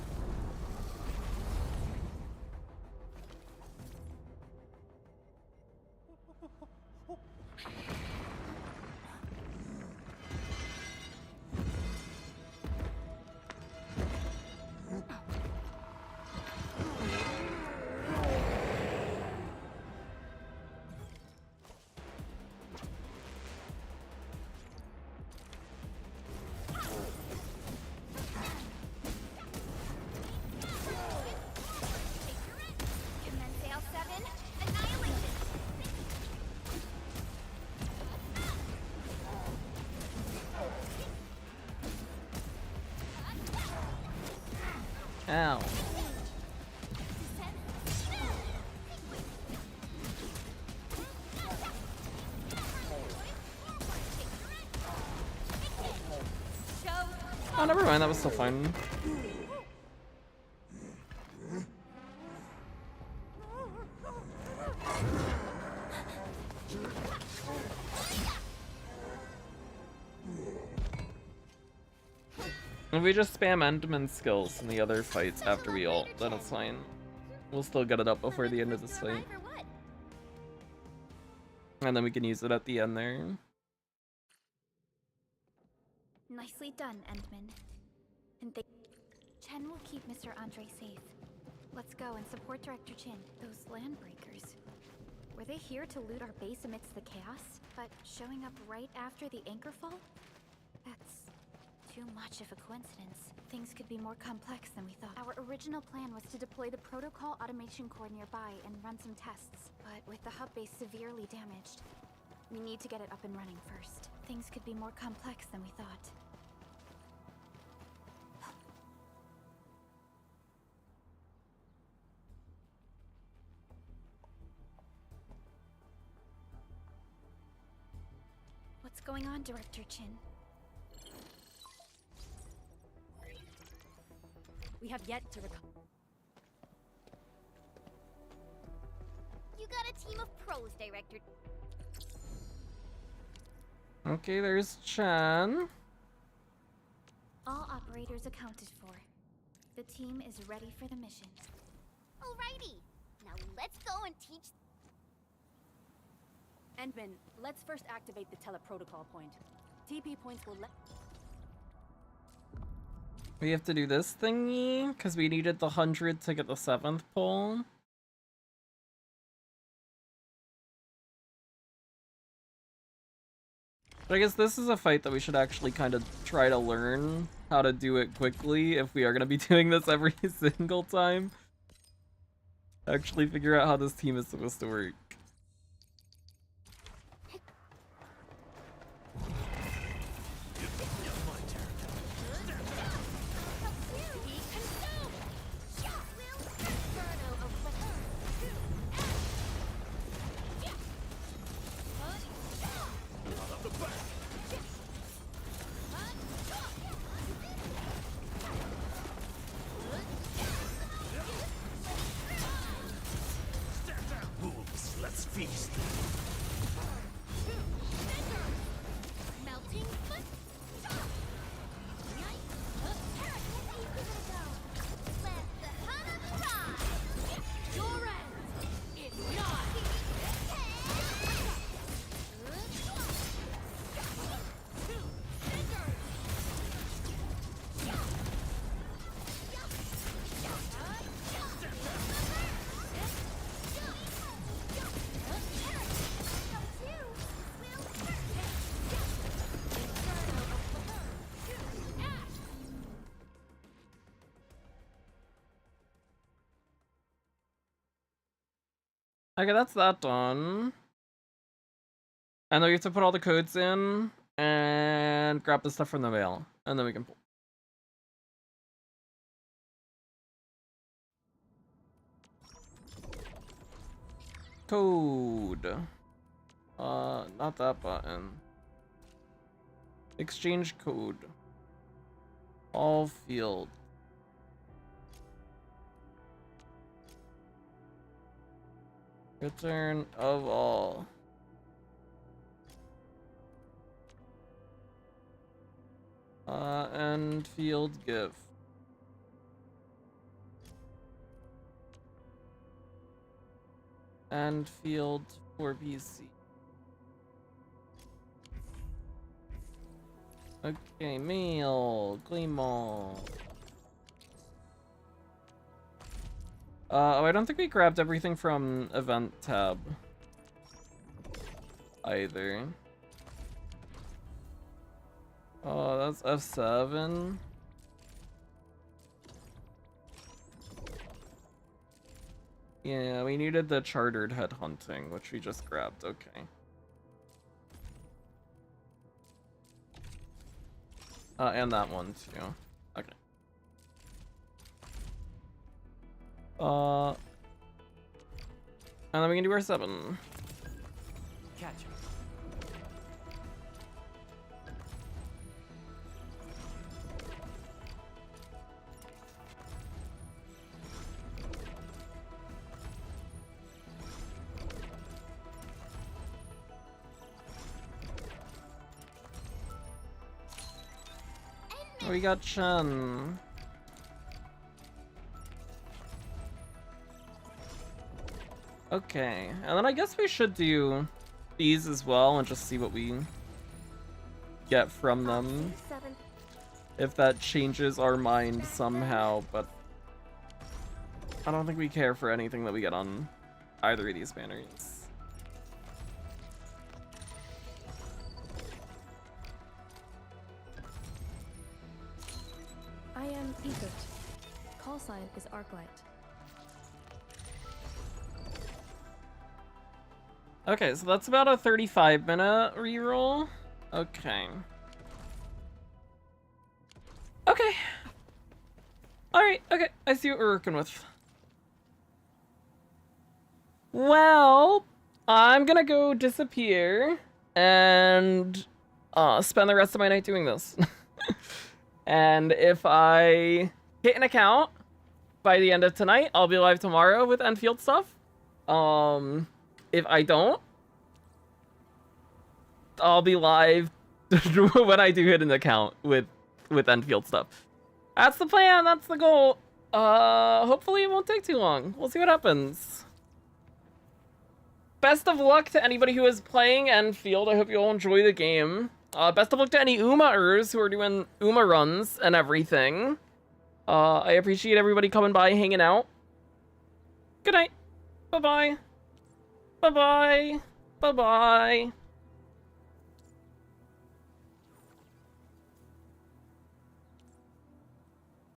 Commence AL7. Annihilation. Ow. Oh, never mind, that was still fine. If we just spam Endman's skills in the other fights after we ult, then it's fine. We'll still get it up before the end of this fight. And then we can use it at the end there. Nicely done, Endman. And Chen will keep Mr. Andre safe. Let's go and support Director Chin. Those landbreakers. Were they here to loot our base amidst the chaos? But showing up right after the anchor fall? That's too much of a coincidence. Things could be more complex than we thought. Our original plan was to deploy the protocol automation core nearby and run some tests. But with the hub base severely damaged, we need to get it up and running first. Things could be more complex than we thought. What's going on, Director Chin? We have yet to recover. You got a team of pros, Director. Okay, there's Chen. All operators accounted for. The team is ready for the mission. Alrighty, now let's go and teach. Endman, let's first activate the teleprotocol point. TP points will let. We have to do this thingy because we needed the 100 to get the 7th pull. But I guess this is a fight that we should actually kind of try to learn how to do it quickly if we are going to be doing this every single time. Actually figure out how this team is supposed to work. Let's feast. Melting foot. Let the hunt arrive. Your end is not. Okay, that's that done. And then we have to put all the codes in and grab the stuff from the mail. And then we can pull. Code. Not that button. Exchange code. All field. Return of all. Endfield gift. Endfield for PC. Okay, mail, Claymore. Oh, I don't think we grabbed everything from event tab either. Oh, that's F7. Yeah, we needed the chartered headhunting, which we just grabbed. Okay. And that one too. Okay. And then we can do our 7. Catch him. We got Chen. Okay, and then I guess we should do these as well and just see what we get from them. If that changes our mind somehow, but I don't think we care for anything that we get on either of these banners. I am Egypt. Call sign is Arclight. Okay, so that's about a 35-minute reroll. Okay. Okay. Alright, okay. I see what we're working with. Well, I'm gonna go disappear and spend the rest of my night doing this. And if I hit an account by the end of tonight, I'll be live tomorrow with Endfield stuff. If I don't, I'll be live when I do hit an account with Endfield stuff. That's the plan, that's the goal. Hopefully it won't take too long. We'll see what happens. Best of luck to anybody who is playing Endfield. I hope you all enjoy the game. Best of luck to any Uma-ers who are doing Uma runs and everything. I appreciate everybody coming by, hanging out. Good night. Bye-bye. Bye-bye. Bye-bye.